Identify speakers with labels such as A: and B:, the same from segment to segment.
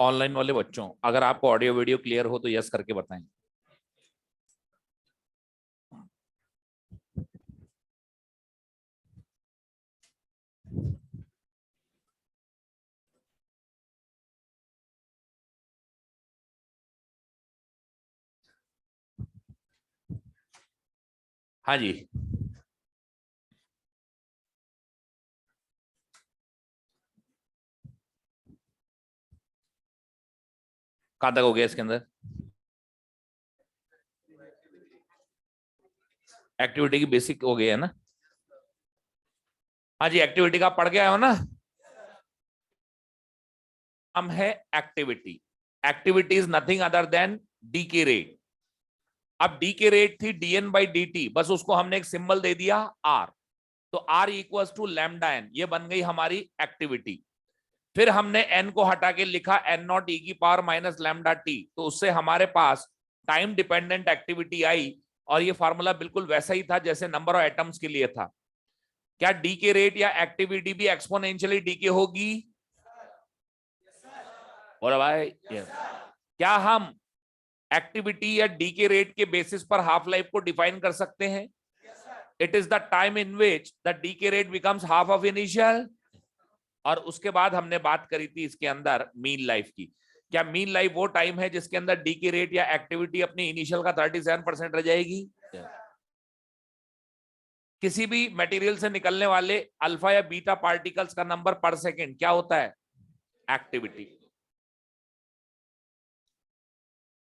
A: Online वाले बच्चों, अगर आपको ऑडियो वीडियो क्लियर हो तो यस करके बताएं। हाँ जी, कहां तक हो गया इसके अंदर? एक्टिविटी की बेसिक हो गया है ना? हाँ जी, एक्टिविटी का आप पढ़ के आए हो ना? हम है activity. Activity is nothing other than D के रेट। अब डी के रेट थी dn बाई dt, बस उसको हमने एक सिंबल दे दिया r, तो r equals to lambda n, ये बन गई हमारी एक्टिविटी। फिर हमने n को हटा के लिखा n नॉट e की पावर माइनस लैम्डा t, तो उससे हमारे पास टाइम डिपेंडेंट एक्टिविटी आई, और ये फॉर्मूला बिल्कुल वैसा ही था जैसे नंबर ऑफ एटम्स के लिए था। क्या डी के रेट या एक्टिविटी भी एक्सपोनेंशियली डी के होगी? और भाई क्या हम एक्टिविटी या डी के रेट के बेसिस पर हाफ लाइफ को डिफाइन कर सकते हैं? It is the time in which the decay rate becomes half of initial. और उसके बाद हमने बात करी थी इसके अंदर मीन लाइफ की। क्या मीन लाइफ वो टाइम है जिसके अंदर डी के रेट या एक्टिविटी अपनी इनिशियल का 37% रह जाएगी? किसी भी मटेरियल से निकलने वाले अल्फा या बीटा पार्टिकल्स का नंबर पर सेकेंड क्या होता है? एक्टिविटी।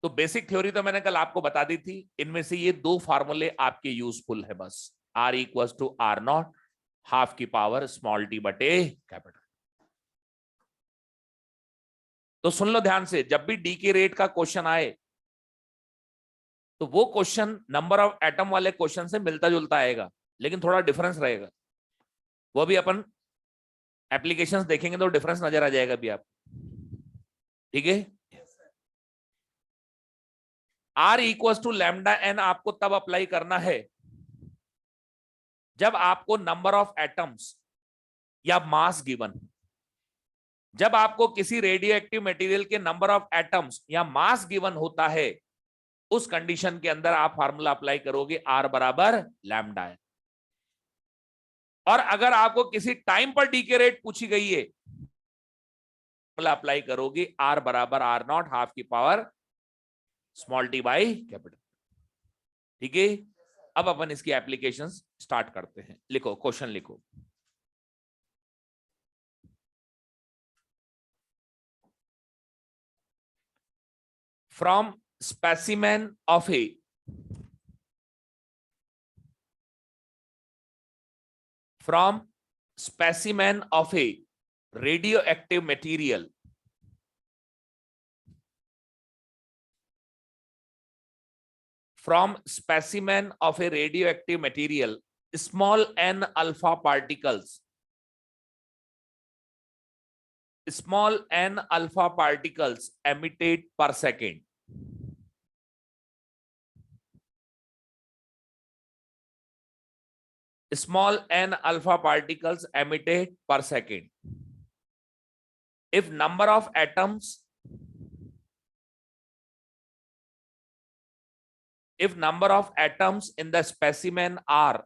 A: तो बेसिक थ्योरी तो मैंने कल आपको बता दी थी, इनमें से ये दो फार्मूले आपके यूजफुल है बस। R equal to R naught half की पावर स्मॉल टी बटे कैपिटल। तो सुन लो ध्यान से, जब भी डी के रेट का क्वेश्चन आए तो वो क्वेश्चन नंबर ऑफ एटम वाले क्वेश्चन से मिलता जुलता आएगा, लेकिन थोड़ा डिफरेंस रहेगा। वो भी अपन एप्लीकेशंस देखेंगे तो डिफरेंस नजर आ जाएगा भी आप, ठीक है? R equal to lambda N आपको तब अप्लाई करना है जब आपको नंबर ऑफ एटम्स या मास गिवन। जब आपको किसी रेडियो एक्टिव मटेरियल के नंबर ऑफ एटम्स या मास गिवन होता है, उस कंडीशन के अंदर आप फार्मूला अप्लाई करोगे R बराबर लैम्डा है। और अगर आपको किसी टाइम पर डी के रेट पूछी गई है, फार्मूला अप्लाई करोगे R बराबर आर नॉट हाफ की power small T by capital, ठीक है? अब अपन इसकी एप्लीकेशंस स्टार्ट करते हैं। लिखो, क्वेश्चन लिखो। From specimen of A from specimen of a radioactive material from specimen of a radioactive material, small n alpha particles, small n alpha particles emitted per second. Small n alpha particles emitted per second. If number of atoms, if number of atoms in the specimen are,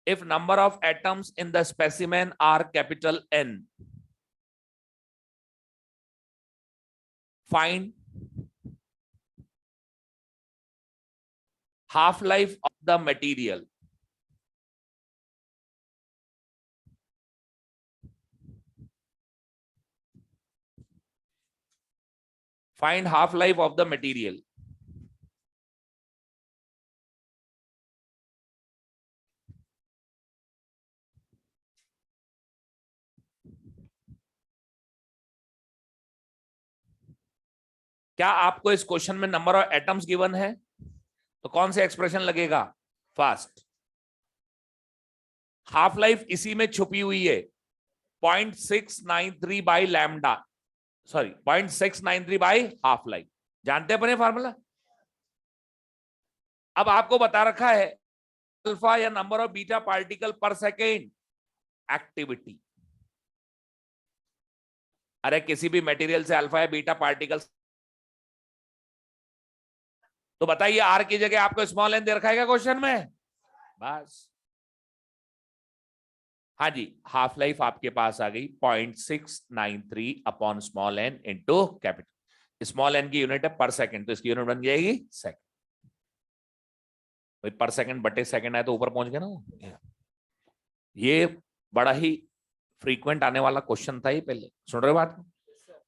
A: if number of atoms in the specimen are capital N, find half life of the material. Find half life of the material. क्या आपको इस question में number of atoms given है? तो कौन से expression लगेगा? First, half life इसी में छुपी हुई है, 0.693 by lambda, sorry 0.693 by half life. जानते हैं अपने फार्मूला? अब आपको बता रखा है अल्फा या नंबर ऑफ बीटा पार्टिकल पर सेकेंड एक्टिविटी। अरे किसी भी मटेरियल से अल्फा या बीटा पार्टिकल्स, तो बताइए आर की जगह आपको स्मॉल एन दे रखा है क्वेश्चन में, बस। हाँ जी, हाफ लाइफ आपके पास आ गई 0.693 upon small n into capital. Small n की यूनिट है पर सेकंड, तो इसकी यूनिट बन जाएगी सेकंड। भाई पर सेकंड बटे सेकंड है तो ऊपर पहुंच गया ना। ये बड़ा ही फ्रीक्वेंट आने वाला क्वेश्चन था ये, पहले सुन रहे हो बात,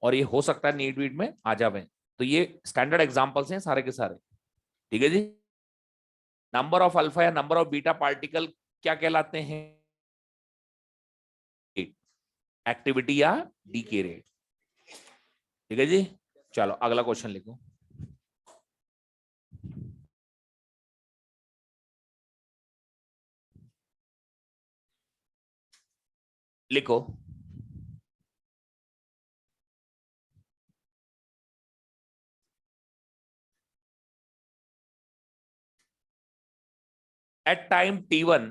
A: और ये हो सकता है नीट वीट में आ जावे। तो ये स्टैंडर्ड एग्जांपल्स हैं सारे के सारे, ठीक है जी। नंबर ऑफ अल्फा या नंबर ऑफ बीटा पार्टिकल क्या कहलाते हैं? एक्टिविटी या डीके रेट, ठीक है जी। चलो अगला क्वेश्चन लिखो। लिखो, at time t1,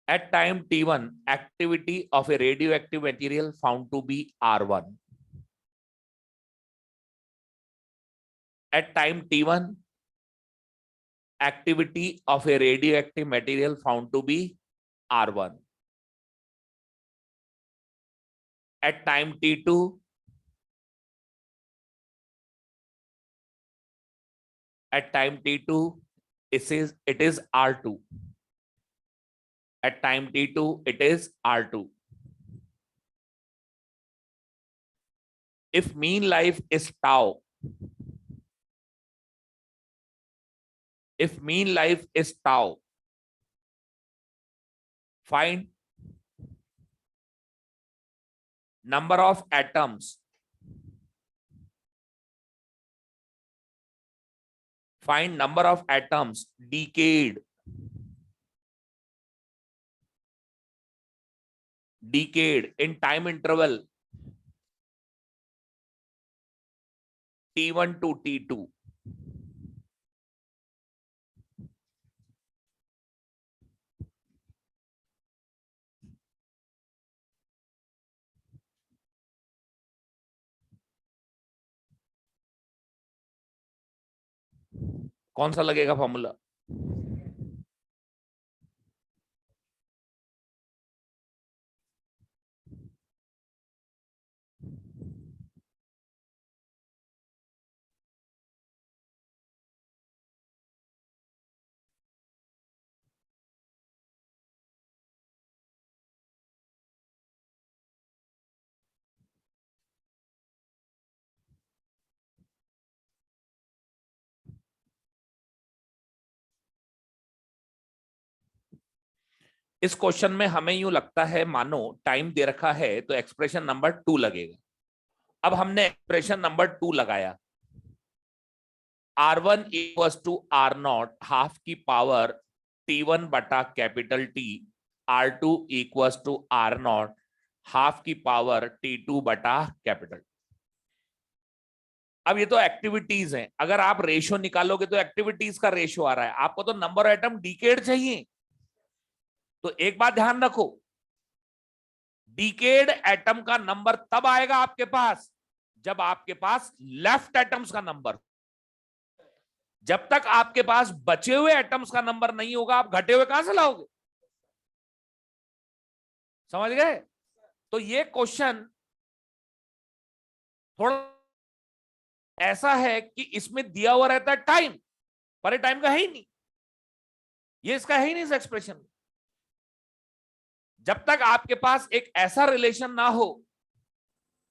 A: at time t1 activity of a radioactive material found to be R1. At time t1 activity of a radioactive material found to be R1. At time t2 at time t2 it is R2. At time t2 it is R2. If mean life is tau, if mean life is tau, find number of atoms, find number of atoms decayed in time interval t1 to t2. कौन सा लगेगा formula? इस question में हमें यूं लगता है मानो टाइम दे रखा है तो एक्सप्रेशन नंबर 2 लगेगा। अब हमने एक्सप्रेशन नंबर 2 लगाया, R1 equal to R0 half की पावर T1 बटा capital T, R2 equal to R0 half की पावर T2 बटा कैपिटल। अब ये तो एक्टिविटीज हैं, अगर आप रेशियो निकालोगे तो एक्टिविटीज का रेशियो आ रहा है, आपको तो नंबर ऑफ एटम डिकेड चाहिए। तो एक बात ध्यान रखो, डिकेड एटम का नंबर तब आएगा आपके पास जब आपके पास लेफ्ट एटम्स का नंबर। जब तक आपके पास बचे हुए एटम्स का नंबर नहीं होगा, आप घटे हुए कहां से लाओगे? समझ गए? तो ये क्वेश्चन थोड़ा ऐसा है कि इसमें दिया हुआ रहता है टाइम, पर ये टाइम का है ही नहीं, ये इसका है ही नहीं इस एक्सप्रेशन। जब तक आपके पास एक ऐसा रिलेशन ना हो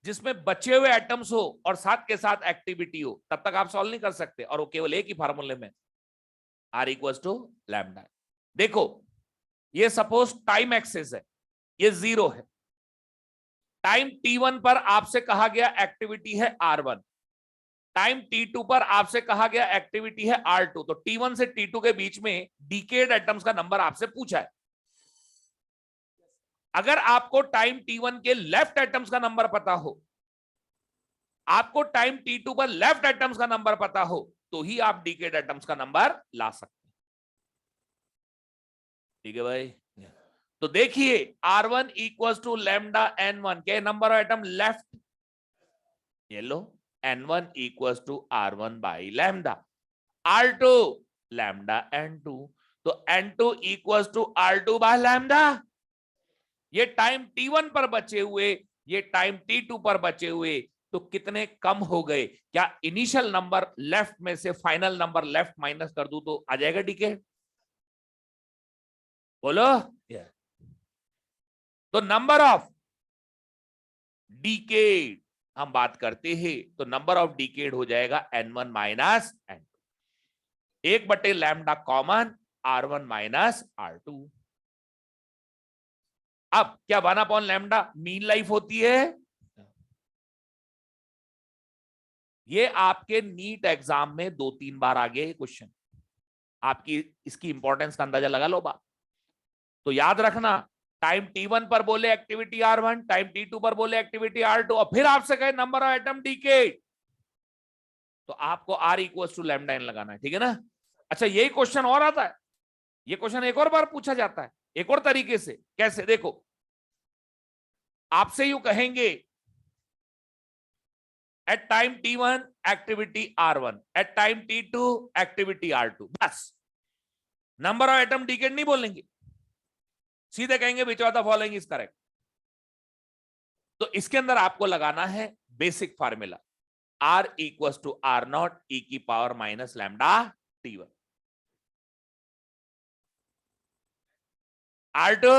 A: जिसमें बचे हुए एटम्स हो और साथ के साथ एक्टिविटी हो, तब तक आप सॉल्व नहीं कर सकते। और वो केवल एक ही फार्मूले में, आर इक्वल्स टू लैम्डा। देखो ये सपोज टाइम एक्सेस है, ये 0 है। टाइम t1 पर आपसे कहा गया एक्टिविटी है R1, टाइम t2 पर आपसे कहा गया एक्टिविटी है R2। तो t1 से t2 के बीच में डिकेड एटम्स का नंबर आपसे पूछा है। अगर आपको टाइम t1 के लेफ्ट एटम्स का नंबर पता हो, आपको टाइम t2 पर लेफ्ट एटम्स का नंबर पता हो, तो ही आप डिकेड एटम्स का नंबर ला सकते हैं। ठीक है भाई? तो देखिए R1 equals to lambda N1 के नंबर ऑफ एटम लेफ्ट, ये लो N1 equals to R1 by lambda, R2 lambda N2, तो N2 equals to R2 by lambda. ये टाइम T1 पर बचे हुए, ये टाइम T2 पर बचे हुए, तो कितने कम हो गए? क्या इनिशियल नंबर लेफ्ट में से फाइनल नंबर लेफ्ट माइनस कर दूं तो आ जाएगा डीके? बोलो। तो नंबर ऑफ डिकेड हम बात करते हैं तो नंबर ऑफ डिकेड हो जाएगा N1 minus N2, 1 lambda common R1 minus R2। अब क्या 1 लैम्डा मीन लाइफ होती है? ये आपके नीट एग्जाम में 2-3 बार आ गया क्वेश्चन, आपकी इसकी इंपॉर्टेंस का अंदाजा लगा लो बात। तो याद रखना, टाइम T1 पर बोले एक्टिविटी R1, टाइम T2 पर बोले एक्टिविटी R2, और फिर आपसे कहे नंबर ऑफ एटम डिकेड, तो आपको R equals to lambda n लगाना है, ठीक है ना? अच्छा, यही क्वेश्चन और आता है, ये क्वेश्चन एक और बार पूछा जाता है एक और तरीके से। कैसे? देखो, आपसे यूं कहेंगे at time T1 activity R1, at time T2 activity R2, बस नंबर ऑफ एटम डिकेड नहीं बोलेंगे, सीधे कहेंगे which of the following is correct. तो इसके अंदर आपको लगाना है basic formula, R equals to R0 e की power minus lambda T1, R2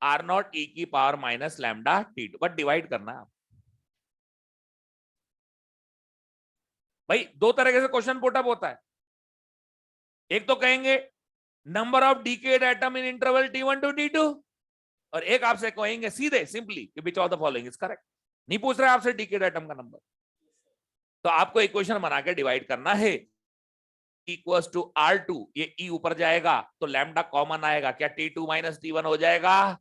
A: R0 e की power minus lambda T2, but divide करना है भाई। दो तरीके से क्वेश्चन पुटअप होता है, एक तो कहेंगे number of decayed atom in interval T1 to T2, और एक आपसे कहेंगे सीधे simply which of the following is correct. नहीं पूछ रहे आपसे डिकेड एटम का नंबर, तो आपको इक्वेशन बना के डिवाइड करना है। इक्वल्स टू R2, ये E ऊपर जाएगा तो लैम्डा कॉमन आएगा, क्या T2 माइनस T1 हो जाएगा?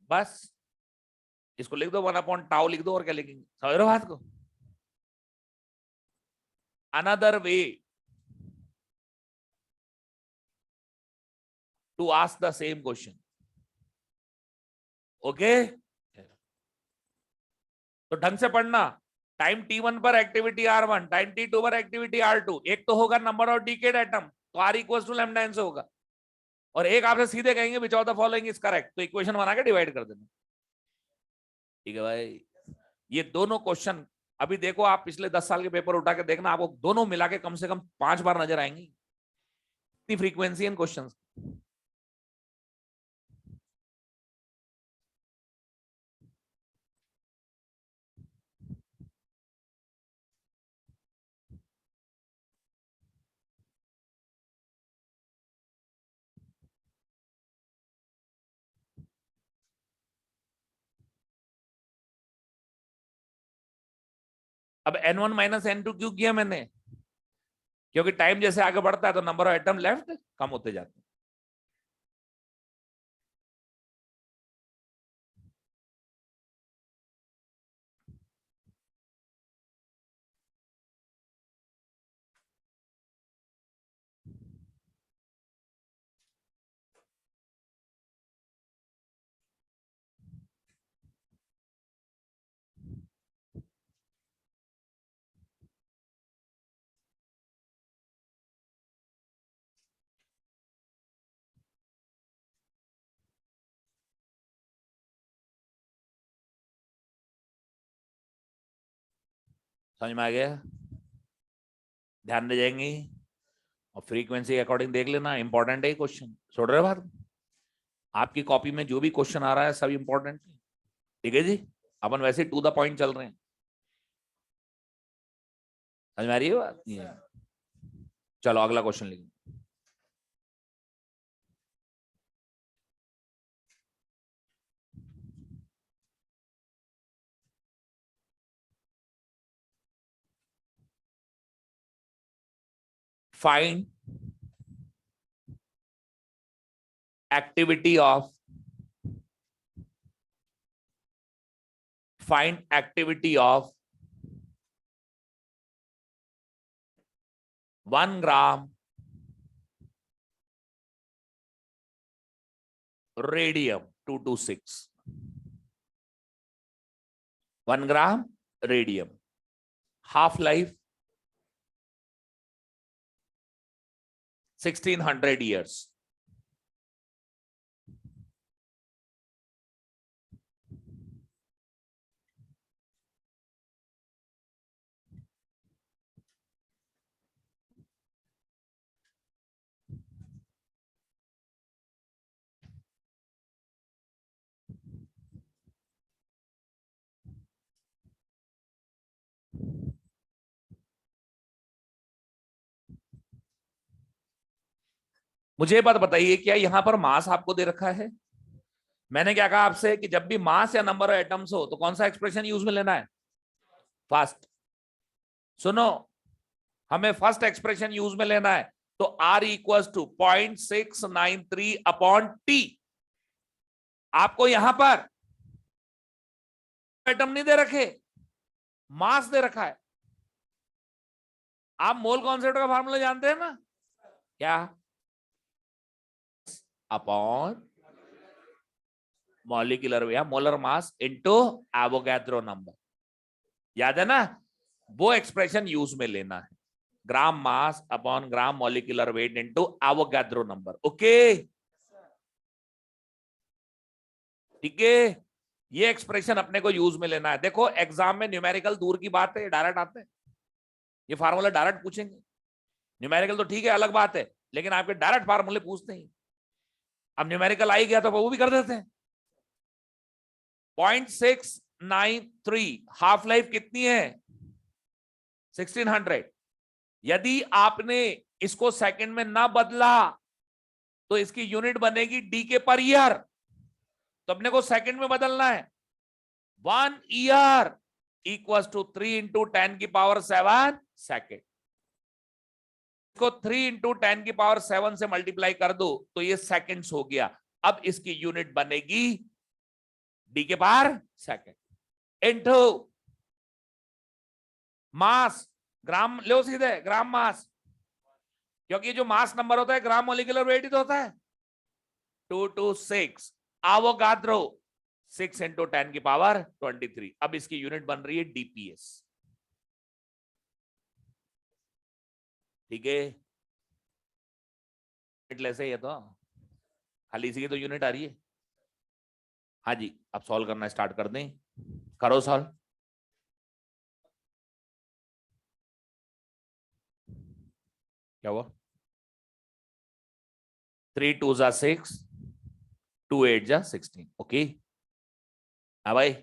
A: बस इसको लिख दो 1/टाउ लिख दो, और क्या लिखेंगे? समझ रहे हो बात को? Another way to ask the same question, okay? तो ढंग से पढ़ना, टाइम T1 पर एक्टिविटी R1, टाइम T2 पर एक्टिविटी R2, एक तो होगा नंबर ऑफ डिकेड एटम, तो R equals to lambda n से होगा, और एक आपसे सीधे कहेंगे which of the following is correct, तो इक्वेशन बना के डिवाइड कर देना, ठीक है भाई? ये दोनों क्वेश्चन अभी देखो, आप पिछले 10 साल के पेपर उठा के देखना, आपको दोनों मिला के कम से कम 5 बार नजर आएंगी, इतनी फ्रीक्वेंसी इन क्वेश्चन। अब N1 माइनस N2 क्यों किया मैंने? क्योंकि टाइम जैसे आगे बढ़ता है तो नंबर ऑफ एटम लेफ्ट कम होते जाते हैं। समझ में आ गया? ध्यान दे जाएंगे, और फ्रीक्वेंसी के अकॉर्डिंग देख लेना, इंपॉर्टेंट है क्वेश्चन, छोड़ रहे हो बात? आपकी कॉपी में जो भी क्वेश्चन आ रहा है सब इंपॉर्टेंट है, ठीक है जी? अपन वैसे टू द पॉइंट चल रहे हैं, समझ में आ रही है बात? चलो अगला क्वेश्चन लिखो। Find activity of, find activity of 1 gram radium 226, 1 gram radium, half life 1600 years. मुझे ये बात बताइए, क्या यहां पर मास आपको दे रखा है? मैंने क्या कहा आपसे कि जब भी मास या नंबर ऑफ एटम्स हो तो कौन सा एक्सप्रेशन यूज में लेना है? फर्स्ट। सुनो, हमें फर्स्ट एक्सप्रेशन यूज में लेना है, तो R equal to 0.693 upon T। आपको यहां पर एटम नहीं दे रखे, मास दे रखा है। आप मोल कॉन्सेप्ट का फार्मूला जानते हैं ना? क्या? अपॉन मॉलिक्यूलर या molar mass into Avogadro number. याद है ना? वो एक्सप्रेशन यूज में लेना है, gram mass upon gram molecular weight into Avogadro number. Okay, ठीक है, ये एक्सप्रेशन अपने को यूज में लेना है। देखो एग्जाम में न्यूमेरिकल दूर की बात है, डायरेक्ट आते हैं, ये फार्मूला डायरेक्ट पूछेंगे। न्यूमेरिकल तो ठीक है, अलग बात है, लेकिन आपके डायरेक्ट फार्मूले पूछते हैं। अब न्यूमेरिकल आई गया तो वो भी कर देते हैं। 0.693 हाफ लाइफ कितनी है? 1600। यदि आपने इसको सेकंड में ना बदला तो इसकी यूनिट बनेगी डी के पर ईयर, तो अपने को सेकंड में बदलना है। 1 ईयर इक्वल टू 3 इंटू 10 की पावर 7 सेकेंड। इसको 3 इंटू 10 की पावर 7 से मल्टीप्लाई कर दो तो ये सेकेंड्स हो गया। अब इसकी यूनिट बनेगी डी के पावर सेकेंड इंटू मास, ग्राम लो सीधे, ग्राम मास, क्योंकि जो मास नंबर होता है ग्राम मॉलिक्यूलर वेट ही तो होता है। 226 एवोगाड्रो 6 इंटू 10 की पावर 23। अब इसकी यूनिट बन रही है डीपीएस। ठीक है, से ये तो खाली इसी की तो यूनिट आ रही है। हाँ जी, अब सॉल्व करना स्टार्ट कर दें, करो सॉल्व। क्या हुआ? 3 2 जा 6, 2 8 जा 16। ओके, हाँ भाई,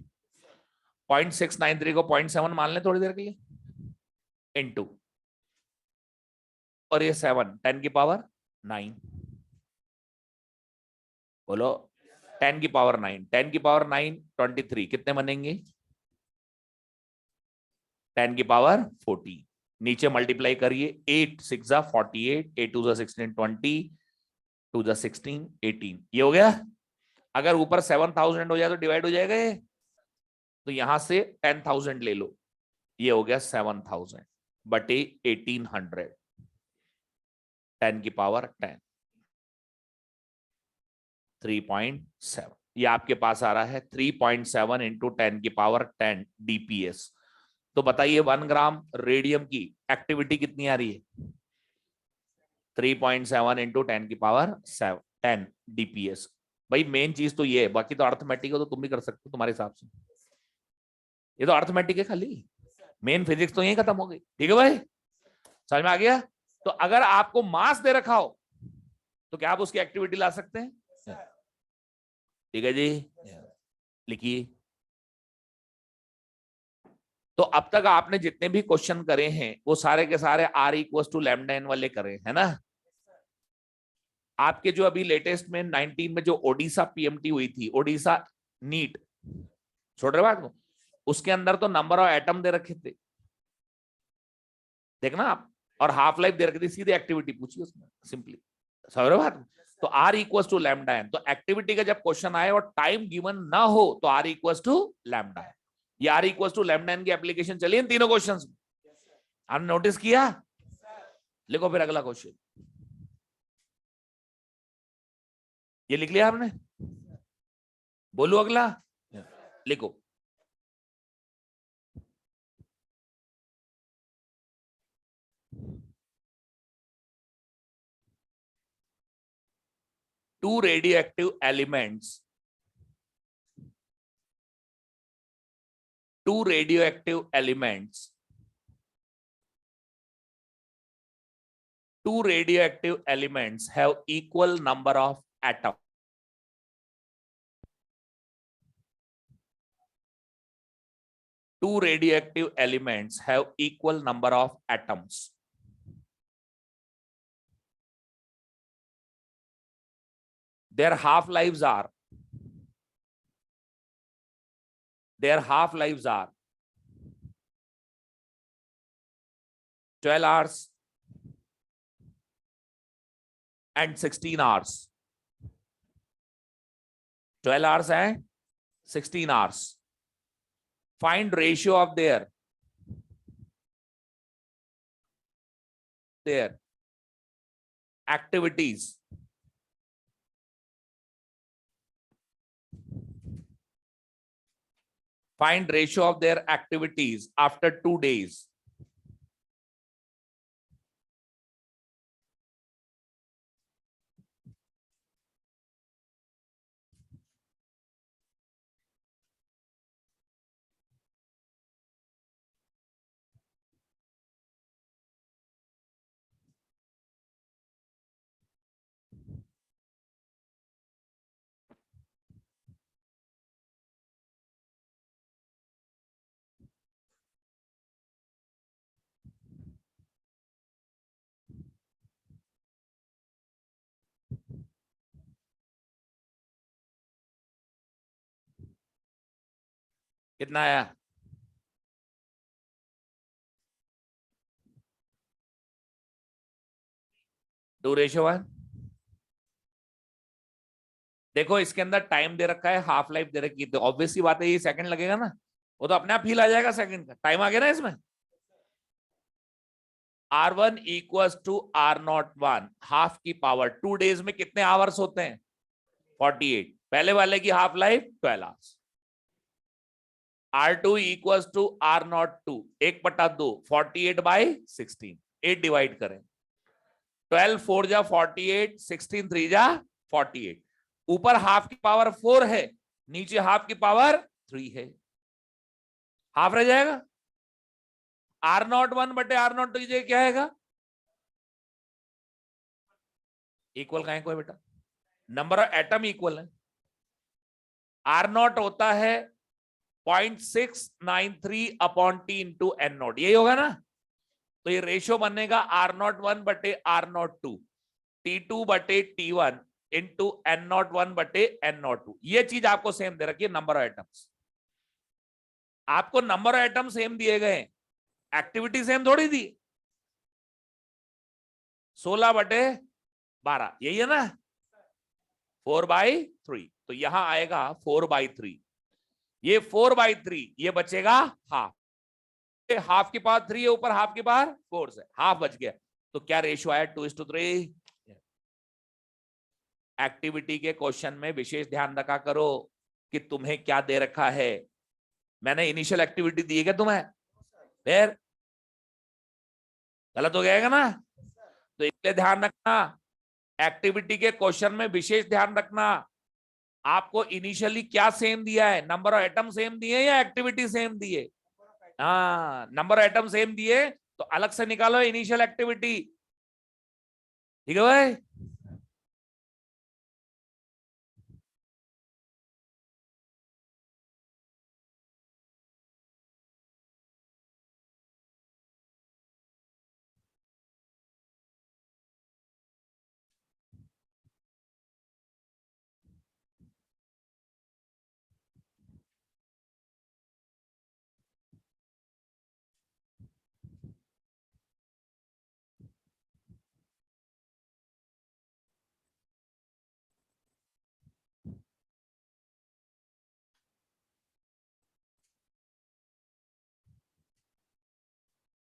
A: 0.693 को 0.7 मान लें थोड़ी देर के लिए, इनटू, और ये 7 10 की पावर 9। बोलो, 10 की पावर 9, 10 की पावर 9 23, कितने बनेंगे? 10 की पावर 40। नीचे मल्टीप्लाई करिए, 8 6 जा 48, 8 2 जा 16 20, 2 जा 16 18, ये हो गया। अगर ऊपर 7000 हो जाए तो डिवाइड हो जाएगा ये, तो यहां से 10,000 ले लो, ये हो गया 7000 बटे 1800, 10 की पावर 10, 3.7। ये आपके पास आ रहा है 3.7 इंटू 10 की पावर 10 डीपीएस। तो बताइए 1 ग्राम रेडियम की एक्टिविटी कितनी आ रही है? 3.7 इंटू 10 की पावर 10 डीपीएस। भाई मेन चीज तो ये है, बाकी तो अर्थमेटिक है तो तुम भी कर सकते हो तुम्हारे हिसाब से। ये तो अर्थमेटिक है, खाली मेन फिजिक्स तो यही खत्म हो गई। ठीक है भाई, समझ में आ गया? तो अगर आपको मास दे रखा हो तो क्या आप उसकी एक्टिविटी ला सकते हैं? ठीक है जी, लिखिए। तो अब तक आपने जितने भी क्वेश्चन करे हैं वो सारे के सारे R equal to lambda N वाले करे है ना? आपके जो अभी लेटेस्ट में 19 में जो ओडिशा पीएमटी हुई थी, ओडिशा नीट, छोड़ रहे बात को, उसके अंदर तो नंबर ऑफ एटम दे रखे थे, देखना आप, और हाफ लाइफ दे रखी थी, सीधे एक्टिविटी पूछी उसमें सिंपली। समझ रहे बात? तो R equal to lambda N, तो एक्टिविटी का जब क्वेश्चन आए और टाइम गिवन ना हो तो R equal to lambda N. ये R equal to lambda N की एप्लीकेशन चली इन तीनों क्वेश्चंस में, आपने नोटिस किया? लिखो फिर अगला क्वेश्चन, ये लिख लिया आपने? बोलू अगला, लिखो। Two radioactive elements, two radioactive elements, two radioactive elements have equal number of atoms. Two radioactive elements have equal number of atoms. Their half-lives are 12 hours and 16 hours. 12 hours and 16 hours. Find ratio of their activities. Find ratio of their activities after 2 days. कितना आया? 2:1। देखो इसके अंदर time दे रखा है, half life दे रखी है, तो ऑब्वियस सी बात है ये सेकंड लगेगा ना, वो तो अपने आप फील आ जाएगा सेकंड का। टाइम आ गया ना इसमें। R1 equals to R01 half की पावर 2 डेज में कितने आवर्स होते हैं? 48। पहले वाले की half life 12 hours. R2 equals to R02 1/2 48/16 8 divide करें। 12 4 जा 48, 16 3 जा 48। ऊपर हाफ की पावर 4 है, नीचे हाफ की पावर 3 है, हाफ रह जाएगा। R01 बटे R02 की क्या आएगा? इक्वल का है कोई बेटा, नंबर ऑफ एटम इक्वल है। R0 होता है 0.693/T इंटू N0, यही होगा ना। तो ये रेशियो बनेगा R01 बटे R02 T2 बटे T1 इंटू N01 बटे N02। ये चीज आपको सेम दे रखी है, नंबर ऑफ एटम्स। आपको नंबर ऑफ एटम सेम दिए गए, एक्टिविटी सेम थोड़ी दी। 16 बटे 12 यही है ना, 4/3। तो यहां आएगा 4/3। ये 4/3, ये बचेगा हाफ। हाफ की पावर 3 है, ऊपर हाफ की पावर 4 है, हाफ बच गया। तो क्या रेशियो आया? 2:3। एक्टिविटी के क्वेश्चन में विशेष ध्यान रखा करो कि तुम्हें क्या दे रखा है। मैंने इनिशियल एक्टिविटी दी है क्या तुम्हें? फिर गलत हो जाएगा ना। तो इसलिए ध्यान रखना, एक्टिविटी के क्वेश्चन में विशेष ध्यान रखना। आपको इनिशियली क्या सेम दिया है? नंबर ऑफ एटम सेम दिए या एक्टिविटी सेम दिए? हाँ, नंबर ऑफ एटम सेम दिए तो अलग से निकालो इनिशियल एक्टिविटी। ठीक है भाई?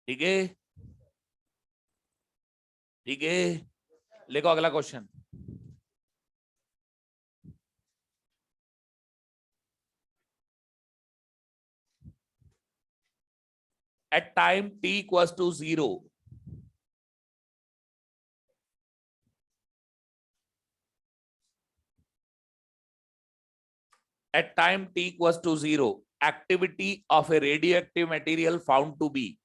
A: ठीक है, ठीक है, लिखो अगला question. at time t equals to 0, at time t equals to 0, activity of a radioactive material found to be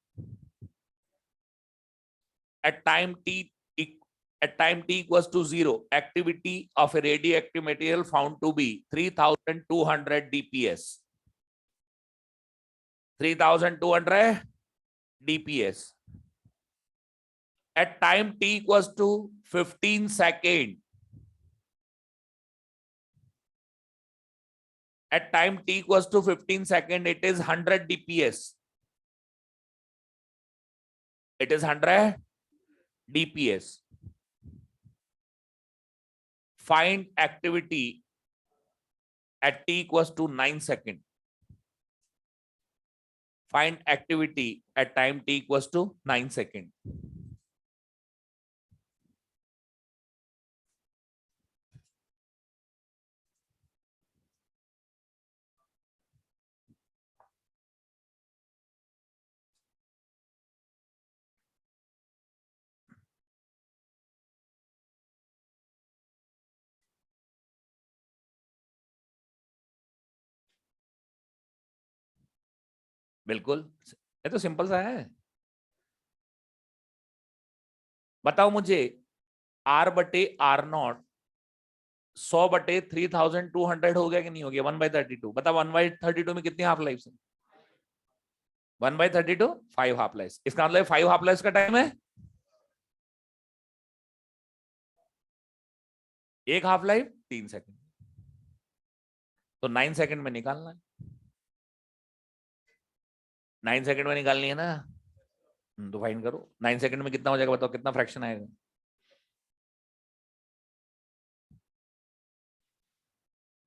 A: at time t equals to 0, activity of a radioactive material found to be 3200 dps. 3200 dps. At time t equals to 15 second. At time t equals to 15 second, it is 100 dps. It is 100 dps. Find activity at t equals to 9 second. Find activity at time t equals to 9 second. बिल्कुल, ये तो simple सा है। बताओ मुझे, R बटे R0 100/3200 हो गया कि नहीं हो गया? 1/32। बताओ 1/32 में कितनी हाफ लाइफ है? 1/32 5 हाफ लाइफ। इसका मतलब 5 हाफ लाइफ का टाइम है, एक हाफ लाइफ 3 सेकंड। तो 9 सेकंड में निकालना है। 9 सेकंड में निकालनी है ना, तो फाइंड करो 9 सेकंड में कितना हो जाएगा, बताओ कितना फ्रैक्शन आएगा?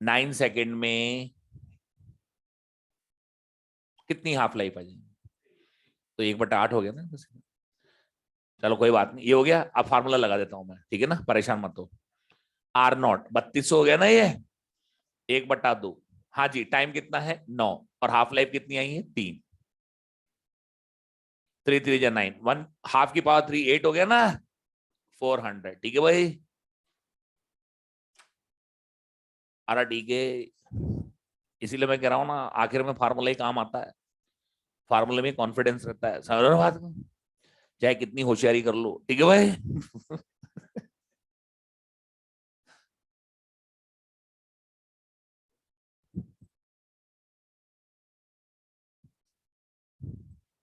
A: 9 सेकंड में कितनी हाफ लाइफ आ जाएगी? तो 1/8 हो गया ना। चलो कोई बात नहीं, ये हो गया। अब फार्मूला लगा देता हूं मैं, ठीक है ना, परेशान मत हो। R0 3200 हो गया ना, ये 1/2। हाँ जी, टाइम कितना है 9, और हाफ लाइफ कितनी आई है 3। 3 3 जा 9, 1 हाफ की पावर 3 8 हो गया ना, 400। ठीक है भाई, अरे ठीक है, इसीलिए मैं कह रहा हूं ना, आखिर में फार्मूला ही काम आता है। फार्मूले में कॉन्फिडेंस रहता है, समझ रहे हो बात को? चाहे कितनी होशियारी कर लो, ठीक है भाई।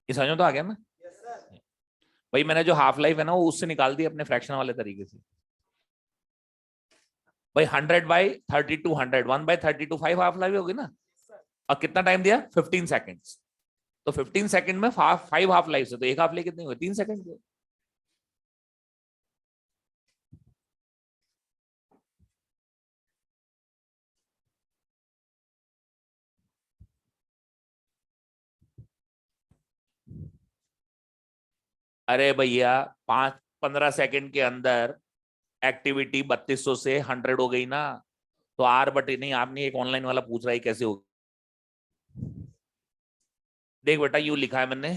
A: ये समझ में तो आ गया ना? भाई मैंने जो हाफ लाइफ है ना, वो उससे निकाल दी अपने फ्रैक्शन वाले तरीके से। भाई 100/32 100, 1/32 5 हाफ लाइफ होगी ना। और कितना टाइम दिया? 15 सेकंड्स। तो 15 सेकंड में 5 हाफ लाइफ है, तो एक हाफ लाइफ कितनी हुई? 3 सेकंड। अरे भैया 5-15 सेकंड के अंदर एक्टिविटी 3200 से 100 हो गई ना। तो R बटे, नहीं आपने, एक ऑनलाइन वाला पूछ रहा है कैसे होगी। देख बेटा, यू लिखा है मैंने,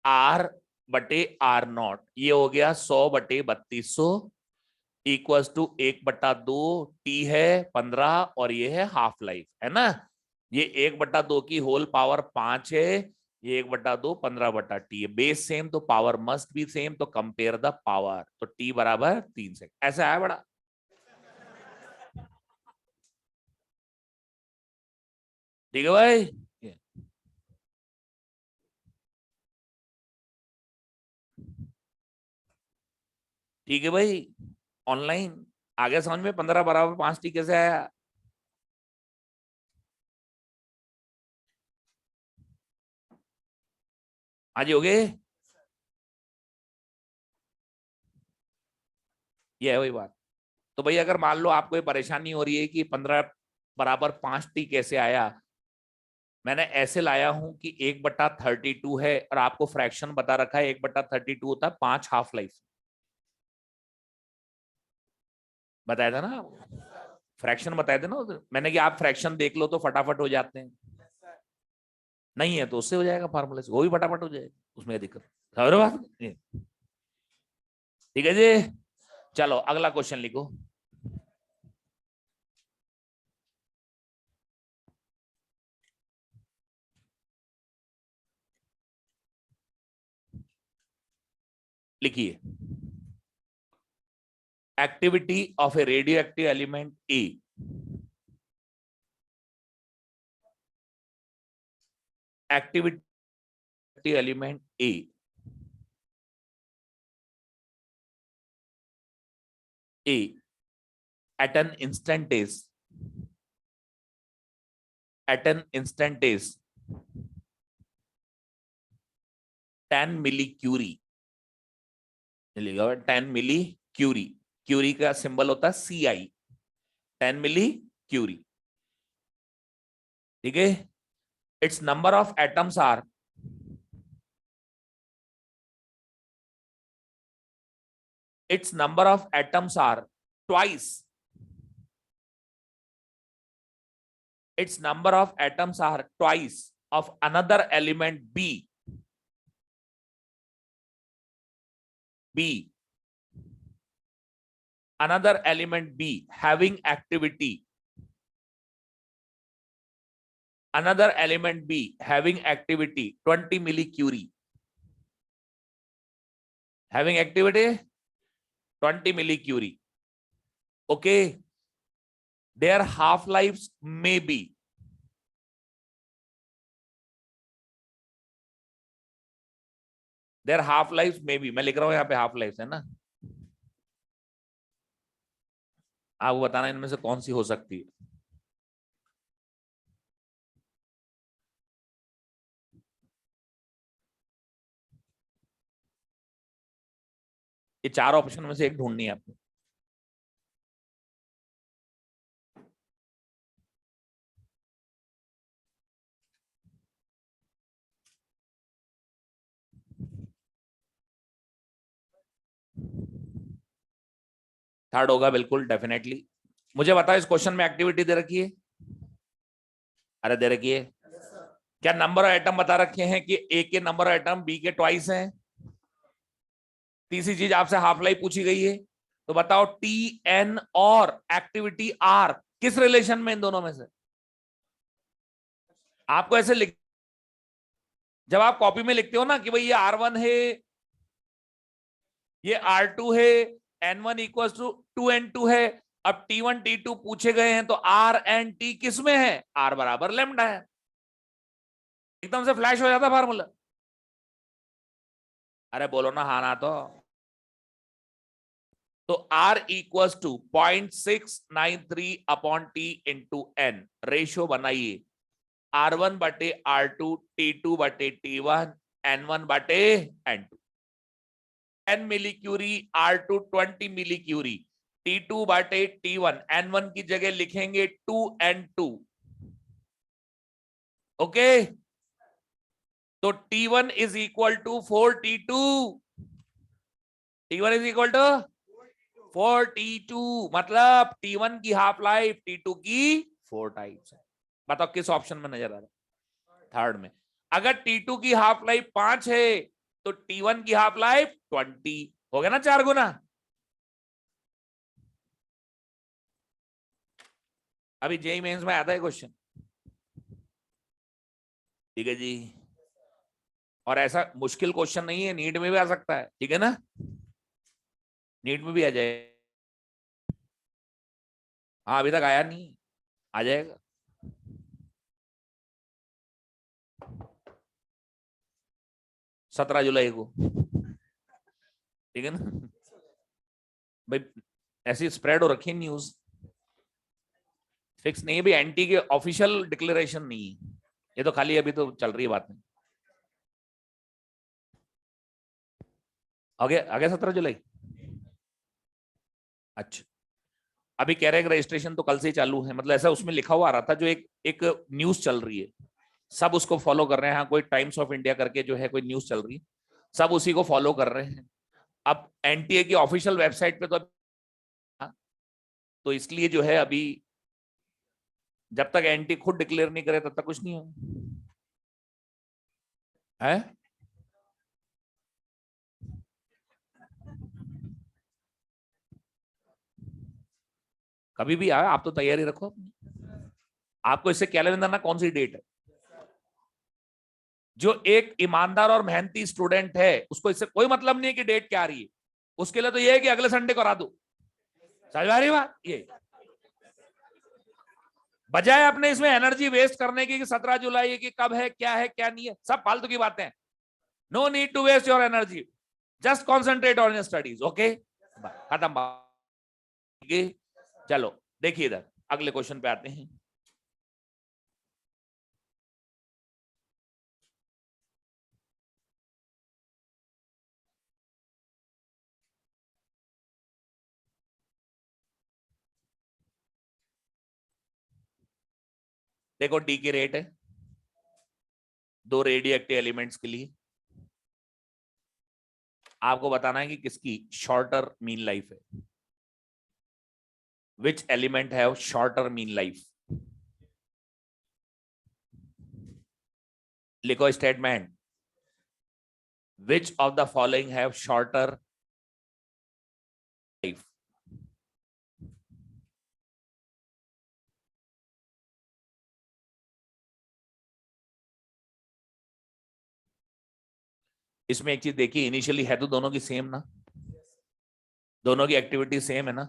A: R/R0, ये हो गया 100/3200 इक्वल्स टू 1/2। T है 15 और ये है हाफ लाइफ, है ना। ये 1/2 की होल पावर 5 है, ये 1/2 15/T है। बेस सेम तो पावर मस्ट बी सेम, तो कंपेयर द पावर। तो T बराबर 3 सेकंड। ऐसा है बड़ा, ठीक है भाई। ठीक है भाई, ऑनलाइन आगे समझ में, 15 बराबर 5T कैसे आया? आज हो गए, ये है वही बात। तो भाई अगर मान लो आपको ये परेशानी हो रही है कि 15 बराबर 5T कैसे आया, मैंने ऐसे लाया हूं कि 1/32 है, और आपको फ्रैक्शन बता रखा है 1/32 होता है 5 हाफ लाइफ। बताया था ना, फ्रैक्शन बताया था ना मैंने, कि आप फ्रैक्शन देख लो तो फटाफट हो जाते हैं। नहीं है तो उससे हो जाएगा फार्मूले से, वो भी फटाफट हो जाएगा, उसमें दिक्कत। समझ रहे हो बात? ठीक है जी, चलो अगला क्वेश्चन लिखो। लिखिए, activity of a radioactive element A, activity element A at an instant is, at an instant is 10 millicurie, 10 millicurie, curie का सिंबल होता है CI, 10 मिली क्यूरी। ठीक है, it's number of atoms are, its number of atoms are twice, its number of atoms are twice of another element B, another element B having activity, another element B having activity 20 millicurie, having activity 20 millicurie. Okay, their half lives may be, their half lives may be, मैं लिख रहा हूं यहाँ पे half life है ना, आपको बताना इनमें से कौन सी हो सकती है। ये चार ऑप्शन में से एक ढूंढनी है आपको। थर्ड होगा बिल्कुल डेफिनेटली। मुझे बताओ इस क्वेश्चन में एक्टिविटी दे रखी है, अरे दे रखी है, क्या नंबर ऑफ एटम बता रखे हैं कि ए के नंबर ऑफ एटम बी के ट्वाइस हैं। तीसरी चीज आपसे हाफ लाइफ पूछी गई है, तो बताओ TN और एक्टिविटी R किस रिलेशन में इन दोनों में से। आपको ऐसे लिख, जब आप कॉपी में लिखते हो ना कि भाई ये R1 है, ये R2 है, N1 इक्वल टू 2N2 है, अब T1 T2 पूछे गए हैं तो R एंड T किस में है, R बराबर लैम्डा है। एकदम से फ्लैश हो जाता फार्मूला। अरे बोलो ना हाँ ना तो R equals to 0.693 upon T into N, ratio बनाइए R1 बटे R2, T2 बटे T1, N1 बटे N2। 10 मिलीक्यूरी, R2 20 मिलीक्यूरी, T2 बटे T1, N1 की जगह लिखेंगे 2N2। ओके, तो T1 is equal to 4T2, T1 is equal to 4T2, मतलब T1 की हाफ लाइफ T2 की 4 टाइम्स है। बताओ किस ऑप्शन में नजर आ रहा है, थर्ड में। अगर T2 की हाफ लाइफ 5 है तो T1 की हाफ लाइफ 20 हो गया ना, 4 गुना। अभी जेई मेंस में आता है क्वेश्चन, ठीक है जी, और ऐसा मुश्किल क्वेश्चन नहीं है, नीट में भी आ सकता है, ठीक है ना, नीट में भी आ जाए। हाँ अभी तक आया नहीं, आ जाएगा। जुलाई को, ठीक है ना भाई, ऐसी स्प्रेड हो रखी है न्यूज, फिक्स नहीं है भी, एंटी के ऑफिशियल डिक्लेरेशन नहीं है, ये तो खाली अभी तो चल रही है बात में। आगे 17 जुलाई। अच्छा, अभी कह रहे हैं रजिस्ट्रेशन तो कल से ही चालू है, मतलब ऐसा उसमें लिखा हुआ आ रहा था, जो एक एक न्यूज चल रही है, सब उसको फॉलो कर रहे हैं। हाँ, कोई टाइम्स ऑफ इंडिया करके जो है कोई न्यूज चल रही है, सब उसी को फॉलो कर रहे हैं। अब एनटीए की ऑफिशियल वेबसाइट पे तो इसलिए जो है अभी जब तक एनटी खुद डिक्लेयर नहीं करे तब तक कुछ नहीं हो। है? कभी भी आए, आप तो तैयारी रखो अपनी। आपको इससे क्या लेना देना कौन सी डेट है? जो एक ईमानदार और मेहनती स्टूडेंट है उसको इससे कोई मतलब नहीं है कि डेट क्या आ रही है। उसके लिए तो ये है कि अगले संडे करा दो। समझ आ रही बात? ये बजाय अपने इसमें एनर्जी वेस्ट करने की कि 17 जुलाई की कब है, क्या है, क्या नहीं है, सब फालतू की बातें हैं। No need to waste your energy, just concentrate on your studies. Okay, खत्म। चलो देखिए इधर अगले क्वेश्चन पे आते हैं। देखो डी की रेट है दो रेडियो एक्टिव एलिमेंट्स के लिए। आपको बताना है कि किसकी शॉर्टर मीन लाइफ है। Which element have shorter mean life? लिखो statement, which of the following have shorter life? इसमें एक चीज देखिए, इनिशियली है तो दोनों की सेम ना, दोनों की एक्टिविटी सेम है ना,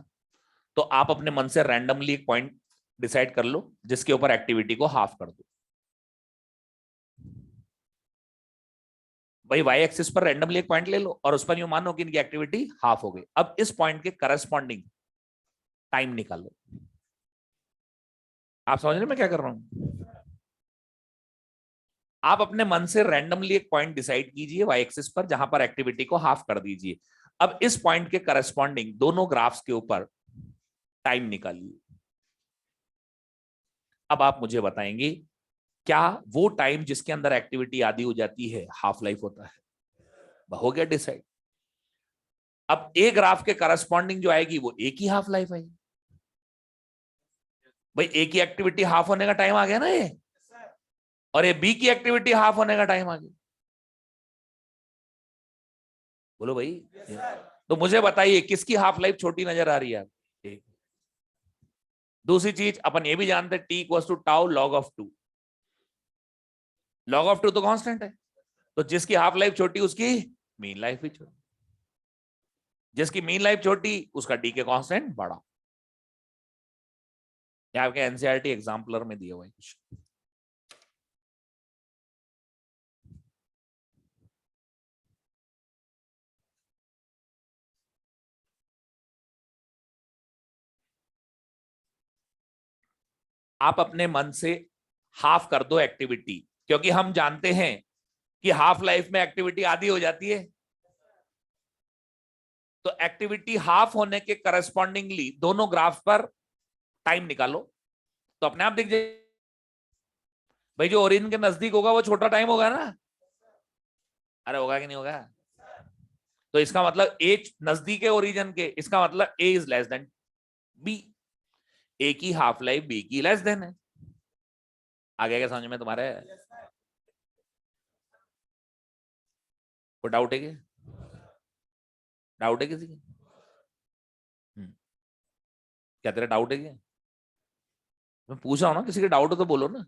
A: तो आप अपने मन से रैंडमली एक पॉइंट डिसाइड कर लो जिसके ऊपर एक्टिविटी को हाफ कर दो। भाई वाई एक्सिस पर रैंडमली एक पॉइंट ले लो और उस पर यूं मानो कि इनकी एक्टिविटी हाफ हो गई। अब इस पॉइंट के करस्पॉन्डिंग टाइम निकालो। आप समझ रहे मैं क्या कर रहा हूं? आप अपने मन से रैंडमली एक पॉइंट डिसाइड कीजिए वाई एक्सिस पर जहां पर एक्टिविटी को हाफ कर दीजिए। अब इस पॉइंट के करस्पॉन्डिंग दोनों ग्राफ्स के ऊपर टाइम निकालिए। अब आप मुझे बताएंगे क्या वो टाइम जिसके अंदर एक्टिविटी आधी हो जाती है हाफ लाइफ होता है? हो गया डिसाइड। अब ए ग्राफ के करस्पॉन्डिंग जो आएगी वो एक ही हाफ लाइफ आएगी। भाई ए की एक्टिविटी हाफ होने का टाइम आ गया ना ये, और ये बी की एक्टिविटी हाफ होने का टाइम आ गया। बोलो भाई। तो मुझे बताइए किसकी हाफ लाइफ छोटी नजर आ रही है? दूसरी चीज अपन ये भी जानते हैं t equals to tau log of two. Log of two तो कांस्टेंट है, तो जिसकी हाफ लाइफ छोटी उसकी मीन लाइफ भी छोटी, जिसकी मीन लाइफ छोटी उसका डी के कांस्टेंट बड़ा। ये आपके एनसीईआरटी एग्जाम्पलर में दिया हुआ है कुछ। आप अपने मन से हाफ कर दो एक्टिविटी, क्योंकि हम जानते हैं कि हाफ लाइफ में एक्टिविटी आधी हो जाती है। तो एक्टिविटी हाफ होने के करस्पॉन्डिंगली दोनों ग्राफ पर टाइम निकालो तो अपने आप दिख जाए। भाई जो ओरिजिन के नजदीक होगा वो छोटा टाइम होगा ना? अरे होगा कि नहीं होगा? तो इसका मतलब ए नजदीक है ओरिजिन के, इसका मतलब ए इज लेस देन बी। ए की हाफ लाइफ बी की लेस देन है। आगे क्या समझ में तुम्हारे? कोई डाउट है क्या? डाउट है किसी की? क्या तेरा डाउट है क्या? मैं पूछ रहा हूँ ना, किसी के डाउट हो तो बोलो ना।